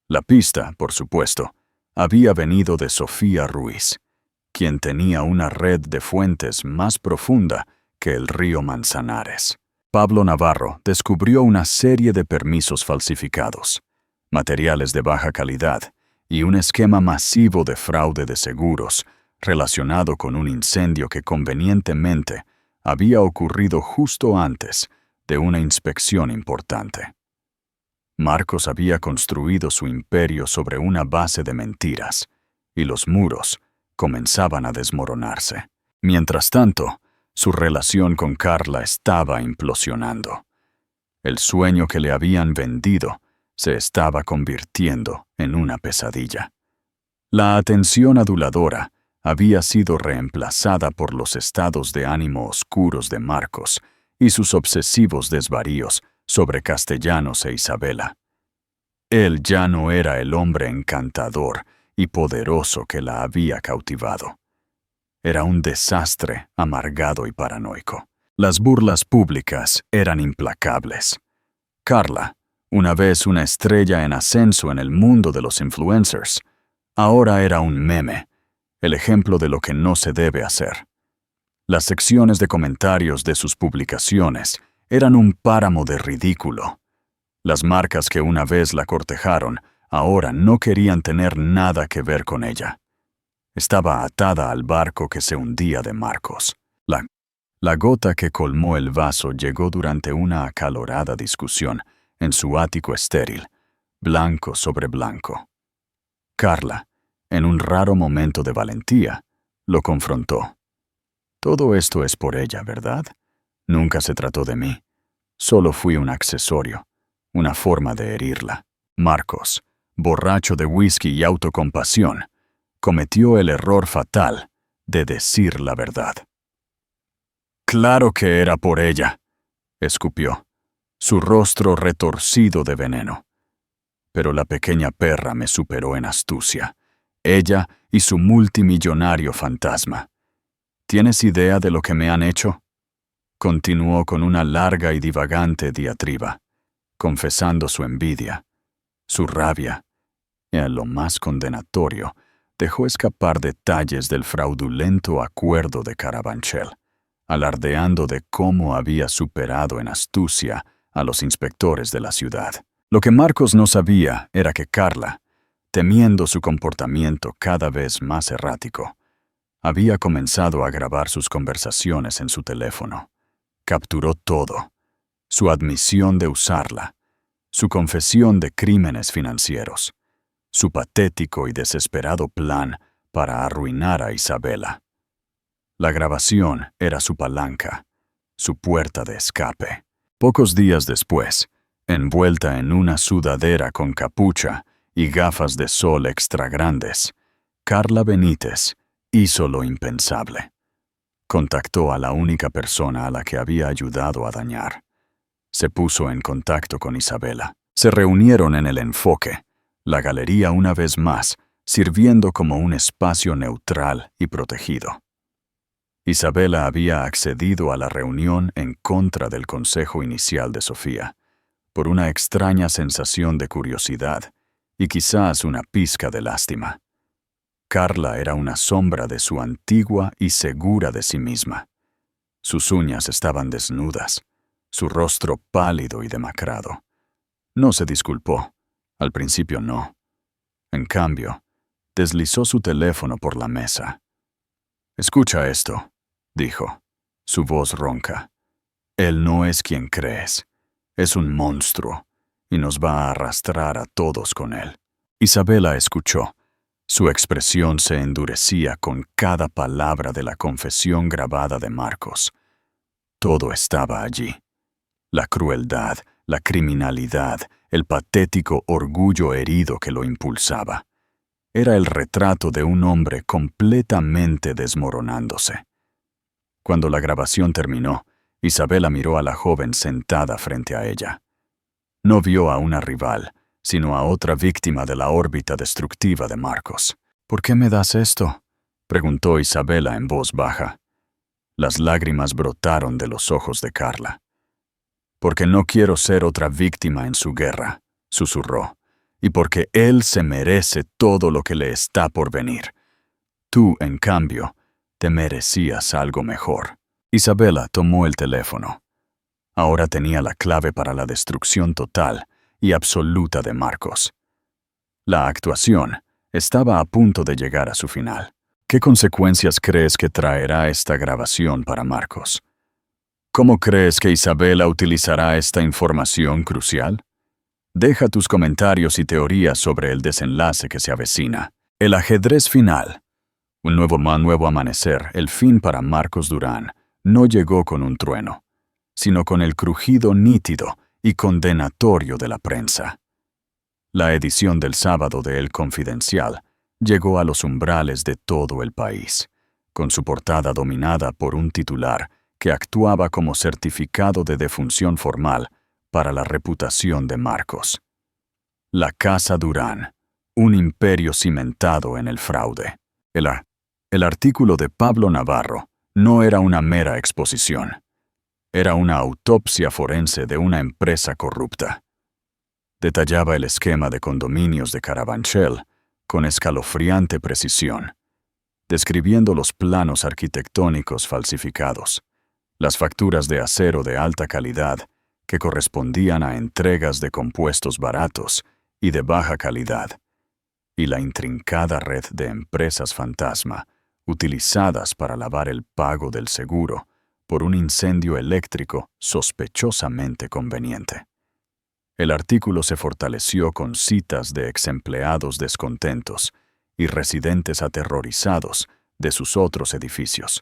La pista, por supuesto, había venido de Sofía Ruiz, quien tenía una red de fuentes más profunda que el río Manzanares. Pablo Navarro descubrió una serie de permisos falsificados, materiales de baja calidad y un esquema masivo de fraude de seguros relacionado con un incendio que convenientemente había ocurrido justo antes de una inspección importante. Marcos había construido su imperio sobre una base de mentiras, y los muros comenzaban a desmoronarse. Mientras tanto, su relación con Carla estaba implosionando. El sueño que le habían vendido se estaba convirtiendo en una pesadilla. La atención aduladora había sido reemplazada por los estados de ánimo oscuros de Marcos y sus obsesivos desvaríos sobre Castellanos e Isabela. Él ya no era el hombre encantador y poderoso que la había cautivado. Era un desastre amargado y paranoico. Las burlas públicas eran implacables. Carla, una vez una estrella en ascenso en el mundo de los influencers, ahora era un meme, el ejemplo de lo que no se debe hacer. Las secciones de comentarios de sus publicaciones eran un páramo de ridículo. Las marcas que una vez la cortejaron ahora no querían tener nada que ver con ella. Estaba atada al barco que se hundía de Marcos. La gota que colmó el vaso llegó durante una acalorada discusión en su ático estéril, blanco sobre blanco. Carla, en un raro momento de valentía, lo confrontó. Todo esto es por ella, ¿verdad? Nunca se trató de mí. Solo fui un accesorio, una forma de herirla. Marcos, borracho de whisky y autocompasión, cometió el error fatal de decir la verdad. «Claro que era por ella», escupió, su rostro retorcido de veneno. Pero la pequeña perra me superó en astucia, ella y su multimillonario fantasma. ¿Tienes idea de lo que me han hecho?, continuó con una larga y divagante diatriba, confesando su envidia, su rabia, y a lo más condenatorio, dejó escapar detalles del fraudulento acuerdo de Carabanchel, alardeando de cómo había superado en astucia a los inspectores de la ciudad. Lo que Marcos no sabía era que Carla, temiendo su comportamiento cada vez más errático, había comenzado a grabar sus conversaciones en su teléfono. Capturó todo: su admisión de usarla, su confesión de crímenes financieros, su patético y desesperado plan para arruinar a Isabela. La grabación era su palanca, su puerta de escape. Pocos días después, envuelta en una sudadera con capucha y gafas de sol extra grandes, Carla Benítez hizo lo impensable. Contactó a la única persona a la que había ayudado a dañar. Se puso en contacto con Isabela. Se reunieron en el Enfoque, la galería una vez más, sirviendo como un espacio neutral y protegido. Isabela había accedido a la reunión en contra del consejo inicial de Sofía, por una extraña sensación de curiosidad y quizás una pizca de lástima. Carla era una sombra de su antigua y segura de sí misma. Sus uñas estaban desnudas, su rostro pálido y demacrado. No se disculpó, al principio no. En cambio, deslizó su teléfono por la mesa. «Escucha esto», dijo, su voz ronca. «Él no es quien crees. Es un monstruo, y nos va a arrastrar a todos con él. Isabela escuchó. Su expresión se endurecía con cada palabra de la confesión grabada de Marcos. Todo estaba allí. La crueldad, la criminalidad, el patético orgullo herido que lo impulsaba. Era el retrato de un hombre completamente desmoronándose. Cuando la grabación terminó, Isabela miró a la joven sentada frente a ella. No vio a una rival, sino a otra víctima de la órbita destructiva de Marcos. «¿Por qué me das esto?», preguntó Isabela en voz baja. Las lágrimas brotaron de los ojos de Carla. «Porque no quiero ser otra víctima en su guerra», susurró, «y porque él se merece todo lo que le está por venir. Tú, en cambio, te merecías algo mejor». Isabela tomó el teléfono. Ahora tenía la clave para la destrucción total y absoluta de Marcos. La actuación estaba a punto de llegar a su final. ¿Qué consecuencias crees que traerá esta grabación para Marcos? ¿Cómo crees que Isabela utilizará esta información crucial? Deja tus comentarios y teorías sobre el desenlace que se avecina. El ajedrez final. Un nuevo amanecer, el fin para Marcos Durán, no llegó con un trueno, sino con el crujido nítido y condenatorio de la prensa. La edición del sábado de El Confidencial llegó a los umbrales de todo el país, con su portada dominada por un titular que actuaba como certificado de defunción formal para la reputación de Marcos. La Casa Durán, un imperio cimentado en el fraude. El artículo de Pablo Navarro no era una mera exposición. Era una autopsia forense de una empresa corrupta. Detallaba el esquema de condominios de Carabanchel con escalofriante precisión, describiendo los planos arquitectónicos falsificados, las facturas de acero de alta calidad que correspondían a entregas de compuestos baratos y de baja calidad, y la intrincada red de empresas fantasma utilizadas para lavar el pago del seguro por un incendio eléctrico sospechosamente conveniente. El artículo se fortaleció con citas de exempleados descontentos y residentes aterrorizados de sus otros edificios,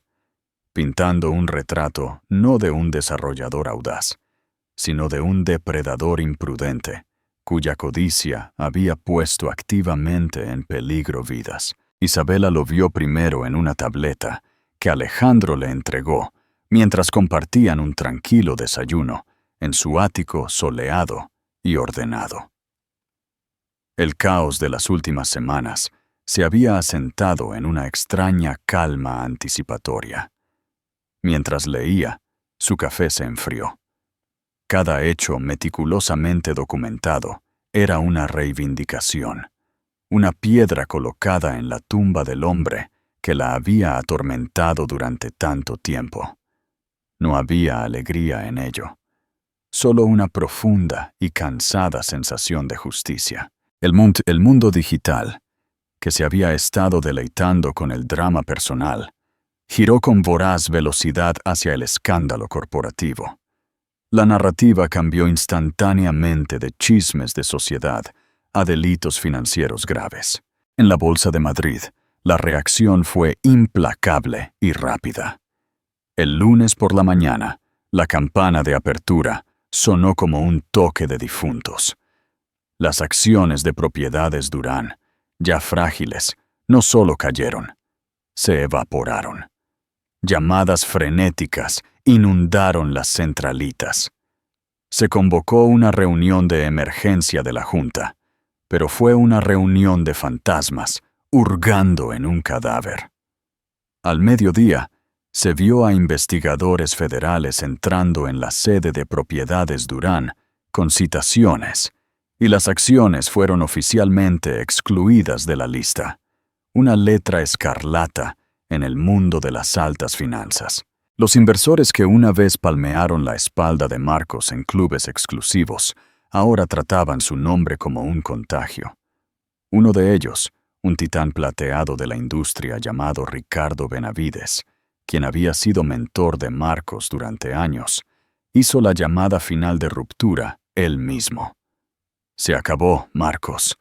pintando un retrato no de un desarrollador audaz, sino de un depredador imprudente, cuya codicia había puesto activamente en peligro vidas. Isabela lo vio primero en una tableta que Alejandro le entregó mientras compartían un tranquilo desayuno en su ático soleado y ordenado. El caos de las últimas semanas se había asentado en una extraña calma anticipatoria. Mientras leía, su café se enfrió. Cada hecho meticulosamente documentado era una reivindicación, una piedra colocada en la tumba del hombre que la había atormentado durante tanto tiempo. No había alegría en ello, solo una profunda y cansada sensación de justicia. El mundo digital, que se había estado deleitando con el drama personal, giró con voraz velocidad hacia el escándalo corporativo. La narrativa cambió instantáneamente de chismes de sociedad a delitos financieros graves. En la Bolsa de Madrid, la reacción fue implacable y rápida. El lunes por la mañana, la campana de apertura sonó como un toque de difuntos. Las acciones de Propiedades Durán, ya frágiles, no solo cayeron, se evaporaron. Llamadas frenéticas inundaron las centralitas. Se convocó una reunión de emergencia de la Junta, pero fue una reunión de fantasmas, hurgando en un cadáver. Al mediodía, se vio a investigadores federales entrando en la sede de Propiedades Durán con citaciones, y las acciones fueron oficialmente excluidas de la lista. Una letra escarlata en el mundo de las altas finanzas. Los inversores que una vez palmearon la espalda de Marcos en clubes exclusivos, ahora trataban su nombre como un contagio. Uno de ellos, un titán plateado de la industria llamado Ricardo Benavides, quien había sido mentor de Marcos durante años, hizo la llamada final de ruptura él mismo. Se acabó, Marcos.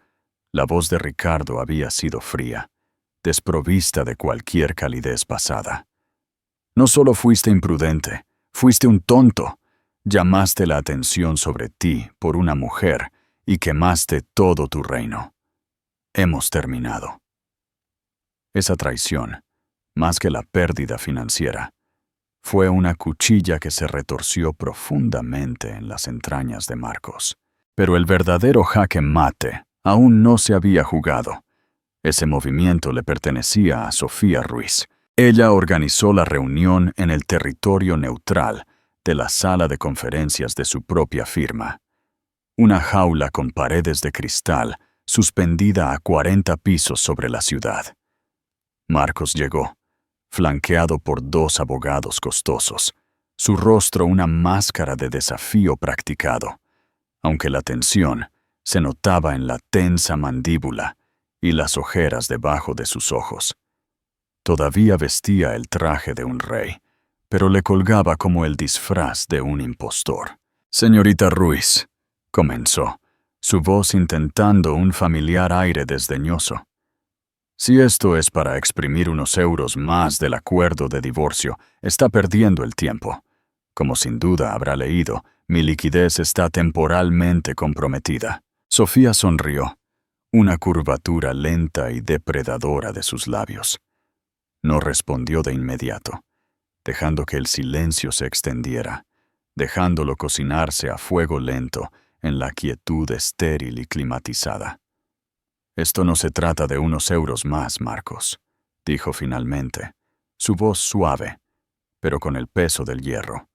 La voz de Ricardo había sido fría, desprovista de cualquier calidez pasada. No solo fuiste imprudente, fuiste un tonto. Llamaste la atención sobre ti por una mujer y quemaste todo tu reino. Hemos terminado. Esa traición, más que la pérdida financiera, fue una cuchilla que se retorció profundamente en las entrañas de Marcos. Pero el verdadero jaque mate aún no se había jugado. Ese movimiento le pertenecía a Sofía Ruiz. Ella organizó la reunión en el territorio neutral de la sala de conferencias de su propia firma. Una jaula con paredes de cristal suspendida a 40 pisos sobre la ciudad. Marcos llegó, flanqueado por 2 abogados costosos, su rostro una máscara de desafío practicado, aunque la tensión se notaba en la tensa mandíbula y las ojeras debajo de sus ojos. Todavía vestía el traje de un rey, pero le colgaba como el disfraz de un impostor. «Señorita Ruiz», comenzó, su voz intentando un familiar aire desdeñoso. «Si esto es para exprimir unos euros más del acuerdo de divorcio, está perdiendo el tiempo. Como sin duda habrá leído, mi liquidez está temporalmente comprometida». Sofía sonrió, una curvatura lenta y depredadora de sus labios. No respondió de inmediato, dejando que el silencio se extendiera, dejándolo cocinarse a fuego lento en la quietud estéril y climatizada. «Esto no se trata de unos euros más, Marcos», dijo finalmente, su voz suave, pero con el peso del hierro.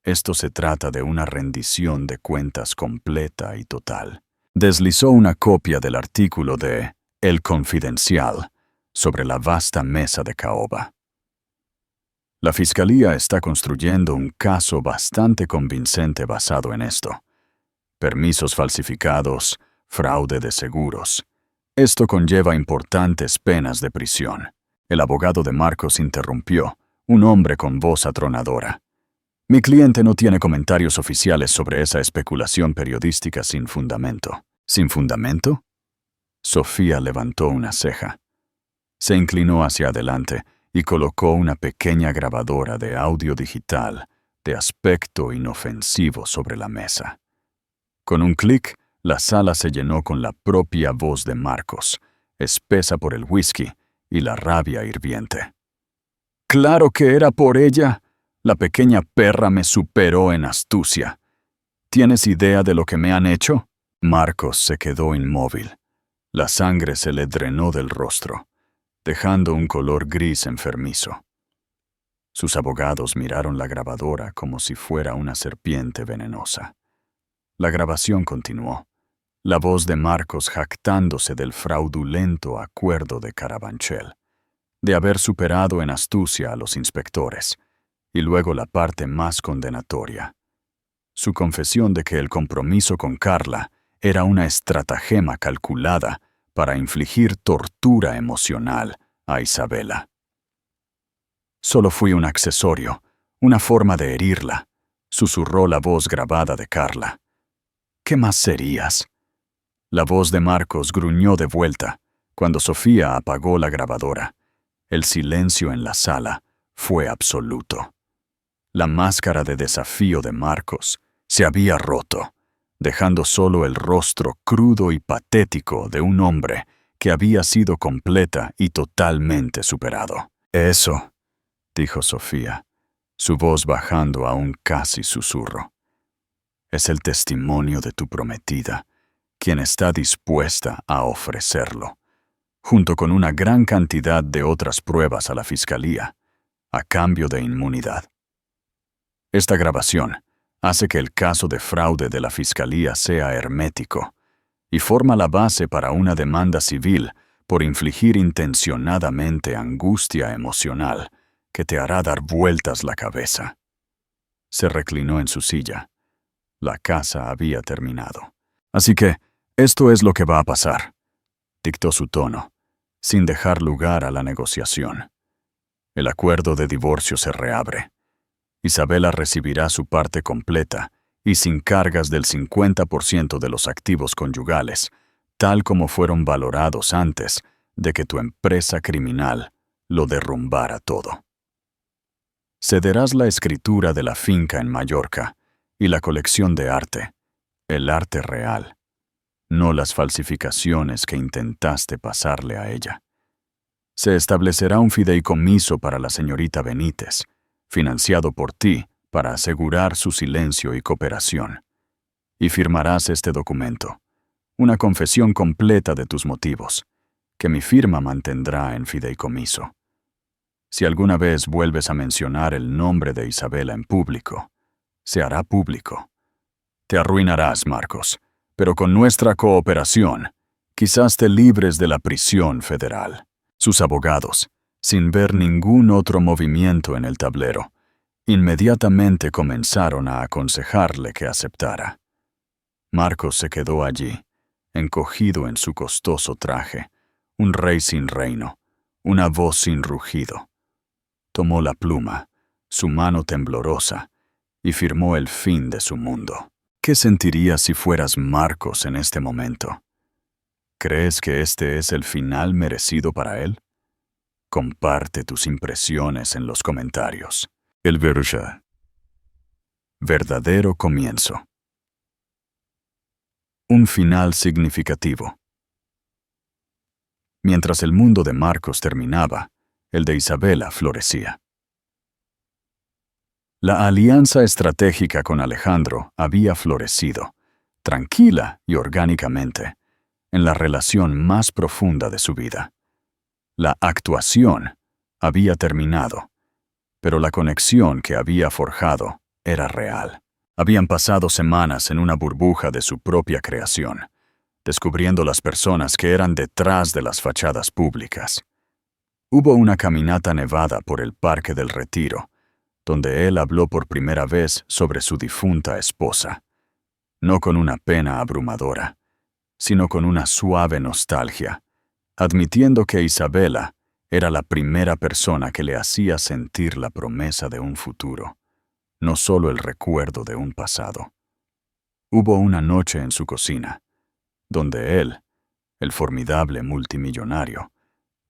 «Esto se trata de una rendición de cuentas completa y total». Deslizó una copia del artículo de El Confidencial sobre la vasta mesa de caoba. «La Fiscalía está construyendo un caso bastante convincente basado en esto. Permisos falsificados, fraude de seguros. Esto conlleva importantes penas de prisión». El abogado de Marcos interrumpió, un hombre con voz atronadora. «Mi cliente no tiene comentarios oficiales sobre esa especulación periodística sin fundamento». «¿Sin fundamento?». Sofía levantó una ceja. Se inclinó hacia adelante y colocó una pequeña grabadora de audio digital de aspecto inofensivo sobre la mesa. Con un clic, la sala se llenó con la propia voz de Marcos, espesa por el whisky y la rabia hirviente. «Claro que era por ella. La pequeña perra me superó en astucia. ¿Tienes idea de lo que me han hecho?». Marcos se quedó inmóvil. La sangre se le drenó del rostro, dejando un color gris enfermizo. Sus abogados miraron la grabadora como si fuera una serpiente venenosa. La grabación continuó, la voz de Marcos jactándose del fraudulento acuerdo de Carabanchel, de haber superado en astucia a los inspectores, y luego la parte más condenatoria. Su confesión de que el compromiso con Carla era una estratagema calculada para infligir tortura emocional a Isabela. «Solo fui un accesorio, una forma de herirla», susurró la voz grabada de Carla. «¿Qué más serías?». La voz de Marcos gruñó de vuelta cuando Sofía apagó la grabadora. El silencio en la sala fue absoluto. La máscara de desafío de Marcos se había roto, dejando solo el rostro crudo y patético de un hombre que había sido completa y totalmente superado. «Eso», dijo Sofía, su voz bajando a un casi susurro, «es el testimonio de tu prometida, quien está dispuesta a ofrecerlo, junto con una gran cantidad de otras pruebas a la Fiscalía, a cambio de inmunidad. Esta grabación hace que el caso de fraude de la Fiscalía sea hermético y forma la base para una demanda civil por infligir intencionadamente angustia emocional que te hará dar vueltas la cabeza». Se reclinó en su silla. La casa había terminado. «Así que, esto es lo que va a pasar», dictó su tono, sin dejar lugar a la negociación. «El acuerdo de divorcio se reabre. Isabela recibirá su parte completa y sin cargas del 50% de los activos conyugales, tal como fueron valorados antes de que tu empresa criminal lo derrumbara todo. Cederás la escritura de la finca en Mallorca y la colección de arte, el arte real, no las falsificaciones que intentaste pasarle a ella. Se establecerá un fideicomiso para la señorita Benítez, financiado por ti para asegurar su silencio y cooperación. Y firmarás este documento, una confesión completa de tus motivos, que mi firma mantendrá en fideicomiso. Si alguna vez vuelves a mencionar el nombre de Isabela en público, se hará público. Te arruinarás, Marcos, pero con nuestra cooperación, quizás te libres de la prisión federal. Sus abogados, sin ver ningún otro movimiento en el tablero, inmediatamente comenzaron a aconsejarle que aceptara. Marcos se quedó allí, encogido en su costoso traje, un rey sin reino, una voz sin rugido. Tomó la pluma, su mano temblorosa, y firmó el fin de su mundo. ¿Qué sentirías si fueras Marcos en este momento? ¿Crees que este es el final merecido para él? Comparte tus impresiones en los comentarios. El Verja. Verdadero comienzo. Un final significativo. Mientras el mundo de Marcos terminaba, el de Isabela florecía. La alianza estratégica con Alejandro había florecido, tranquila y orgánicamente, en la relación más profunda de su vida. La actuación había terminado, pero la conexión que había forjado era real. Habían pasado semanas en una burbuja de su propia creación, descubriendo las personas que eran detrás de las fachadas públicas. Hubo una caminata nevada por el Parque del Retiro, donde él habló por primera vez sobre su difunta esposa, no con una pena abrumadora, sino con una suave nostalgia, admitiendo que Isabela era la primera persona que le hacía sentir la promesa de un futuro, no solo el recuerdo de un pasado. Hubo una noche en su cocina, donde él, el formidable multimillonario,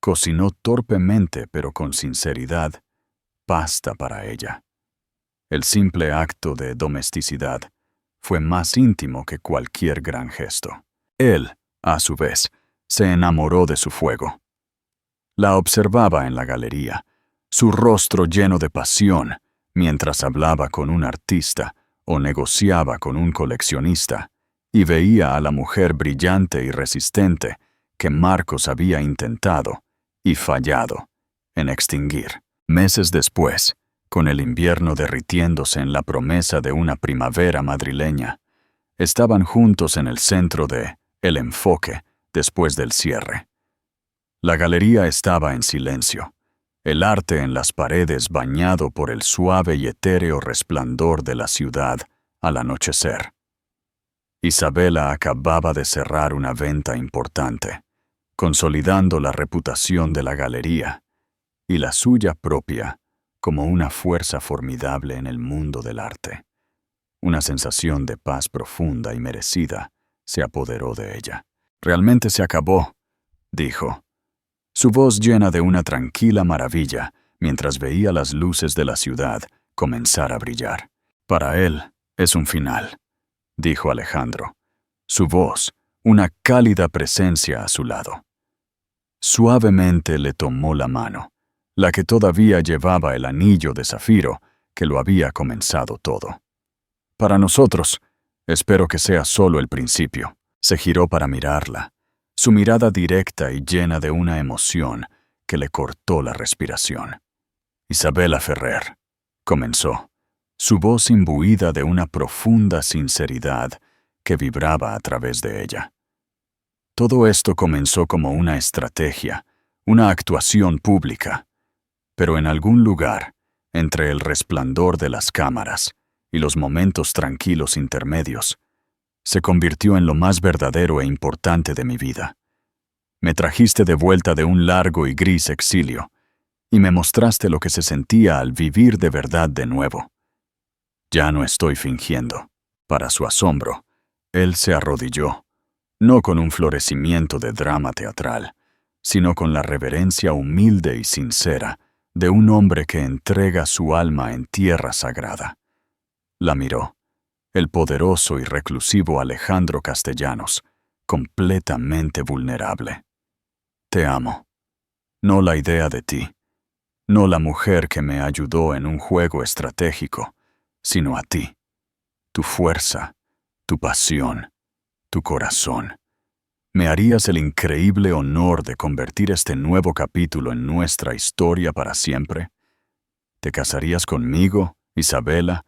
cocinó torpemente pero con sinceridad pasta para ella. El simple acto de domesticidad fue más íntimo que cualquier gran gesto. Él, a su vez, se enamoró de su fuego. La observaba en la galería, su rostro lleno de pasión, mientras hablaba con un artista o negociaba con un coleccionista, y veía a la mujer brillante y resistente que Marcos había intentado y fallado en extinguir. Meses después, con el invierno derritiéndose en la promesa de una primavera madrileña, estaban juntos en el centro de El Enfoque después del cierre. La galería estaba en silencio, el arte en las paredes bañado por el suave y etéreo resplandor de la ciudad al anochecer. Isabela acababa de cerrar una venta importante, consolidando la reputación de la galería y la suya propia como una fuerza formidable en el mundo del arte. Una sensación de paz profunda y merecida se apoderó de ella. «Realmente se acabó», dijo, su voz llena de una tranquila maravilla mientras veía las luces de la ciudad comenzar a brillar. «Para él es un final», dijo Alejandro, su voz una cálida presencia a su lado. Suavemente le tomó la mano, la que todavía llevaba el anillo de zafiro que lo había comenzado todo. «Para nosotros, espero que sea solo el principio». Se giró para mirarla, su mirada directa y llena de una emoción que le cortó la respiración. «Isabela Ferrer», comenzó, su voz imbuida de una profunda sinceridad que vibraba a través de ella. Todo esto comenzó como una estrategia, una actuación pública, pero en algún lugar, entre el resplandor de las cámaras y los momentos tranquilos intermedios, se convirtió en lo más verdadero e importante de mi vida. Me trajiste de vuelta de un largo y gris exilio, y me mostraste lo que se sentía al vivir de verdad de nuevo. Ya no estoy fingiendo. Para su asombro, él se arrodilló, no con un florecimiento de drama teatral, sino con la reverencia humilde y sincera de un hombre que entrega su alma en tierra sagrada. La miró, el poderoso y reclusivo Alejandro Castellanos, completamente vulnerable. Te amo. No la idea de ti, no la mujer que me ayudó en un juego estratégico, sino a ti, tu fuerza, tu pasión, tu corazón. ¿Me harías el increíble honor de convertir este nuevo capítulo en nuestra historia para siempre? ¿Te casarías conmigo, Isabela,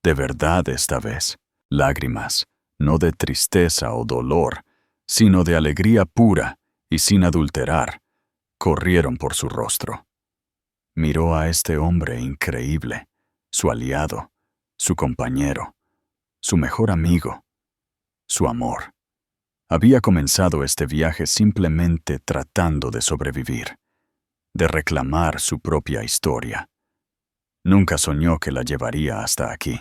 de verdad esta vez? Lágrimas, no de tristeza o dolor, sino de alegría pura y sin adulterar, corrieron por su rostro. Miró a este hombre increíble, su aliado, su compañero, su mejor amigo, su amor. Había comenzado este viaje simplemente tratando de sobrevivir, de reclamar su propia historia. Nunca soñó que la llevaría hasta aquí.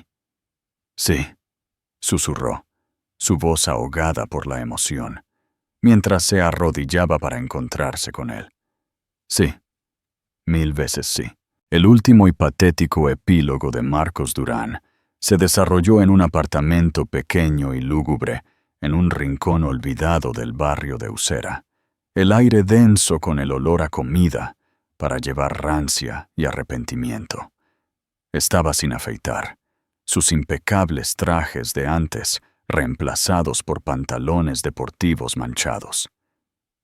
Sí, susurró, su voz ahogada por la emoción, mientras se arrodillaba para encontrarse con él. Sí, 1000 veces sí. El último y patético epílogo de Marcos Durán se desarrolló en un apartamento pequeño y lúgubre, en un rincón olvidado del barrio de Usera. El aire denso con el olor a comida, para llevar rancia y arrepentimiento. Estaba sin afeitar, sus impecables trajes de antes reemplazados por pantalones deportivos manchados.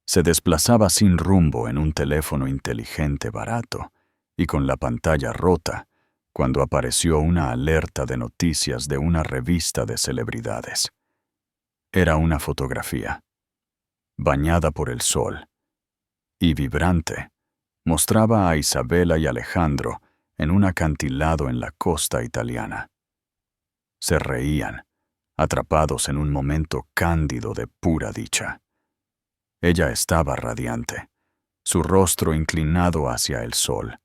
Se desplazaba sin rumbo en un teléfono inteligente barato y con la pantalla rota cuando apareció una alerta de noticias de una revista de celebridades. Era una fotografía, bañada por el sol, y vibrante, mostraba a Isabela y Alejandro en un acantilado en la costa italiana. Se reían, atrapados en un momento cándido de pura dicha. Ella estaba radiante, su rostro inclinado hacia el sol,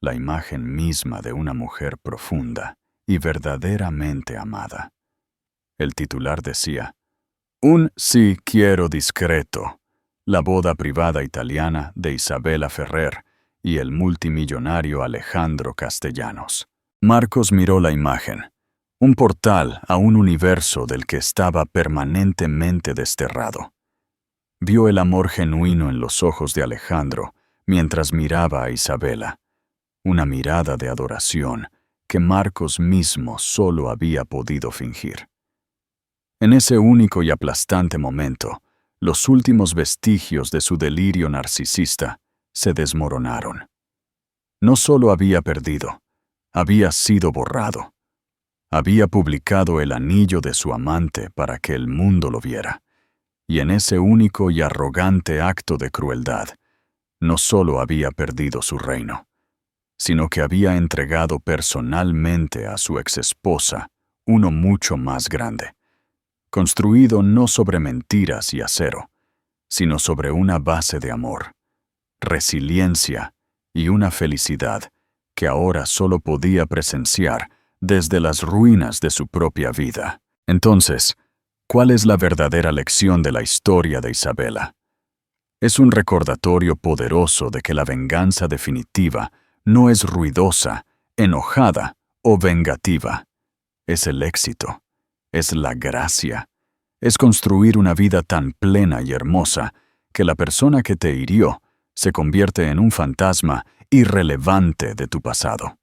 la imagen misma de una mujer profunda y verdaderamente amada. El titular decía: un sí quiero discreto, la boda privada italiana de Isabela Ferrer y el multimillonario Alejandro Castellanos. Marcos miró la imagen, un portal a un universo del que estaba permanentemente desterrado. Vio el amor genuino en los ojos de Alejandro mientras miraba a Isabela, una mirada de adoración que Marcos mismo solo había podido fingir. En ese único y aplastante momento, los últimos vestigios de su delirio narcisista se desmoronaron. No solo había perdido, había sido borrado. Había publicado el anillo de su amante para que el mundo lo viera. Y en ese único y arrogante acto de crueldad, no solo había perdido su reino, sino que había entregado personalmente a su exesposa uno mucho más grande, construido no sobre mentiras y acero, sino sobre una base de amor, resiliencia y una felicidad que ahora solo podía presenciar desde las ruinas de su propia vida. Entonces, ¿cuál es la verdadera lección de la historia de Isabela? Es un recordatorio poderoso de que la venganza definitiva no es ruidosa, enojada o vengativa. Es el éxito, es la gracia, es construir una vida tan plena y hermosa que la persona que te hirió se convierte en un fantasma irrelevante de tu pasado.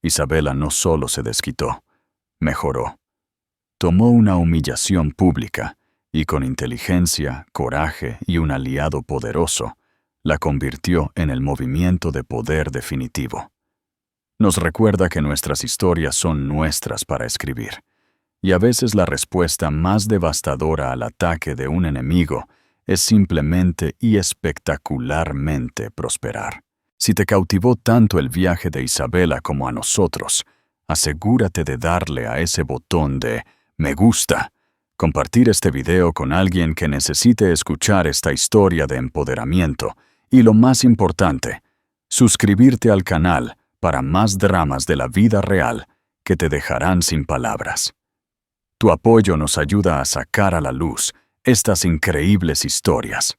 Isabela no solo se desquitó, mejoró. Tomó una humillación pública y con inteligencia, coraje y un aliado poderoso, la convirtió en el movimiento de poder definitivo. Nos recuerda que nuestras historias son nuestras para escribir, y a veces la respuesta más devastadora al ataque de un enemigo es simplemente y espectacularmente prosperar. Si te cautivó tanto el viaje de Isabela como a nosotros, asegúrate de darle a ese botón de me gusta, compartir este video con alguien que necesite escuchar esta historia de empoderamiento y, lo más importante, suscribirte al canal para más dramas de la vida real que te dejarán sin palabras. Tu apoyo nos ayuda a sacar a la luz estas increíbles historias.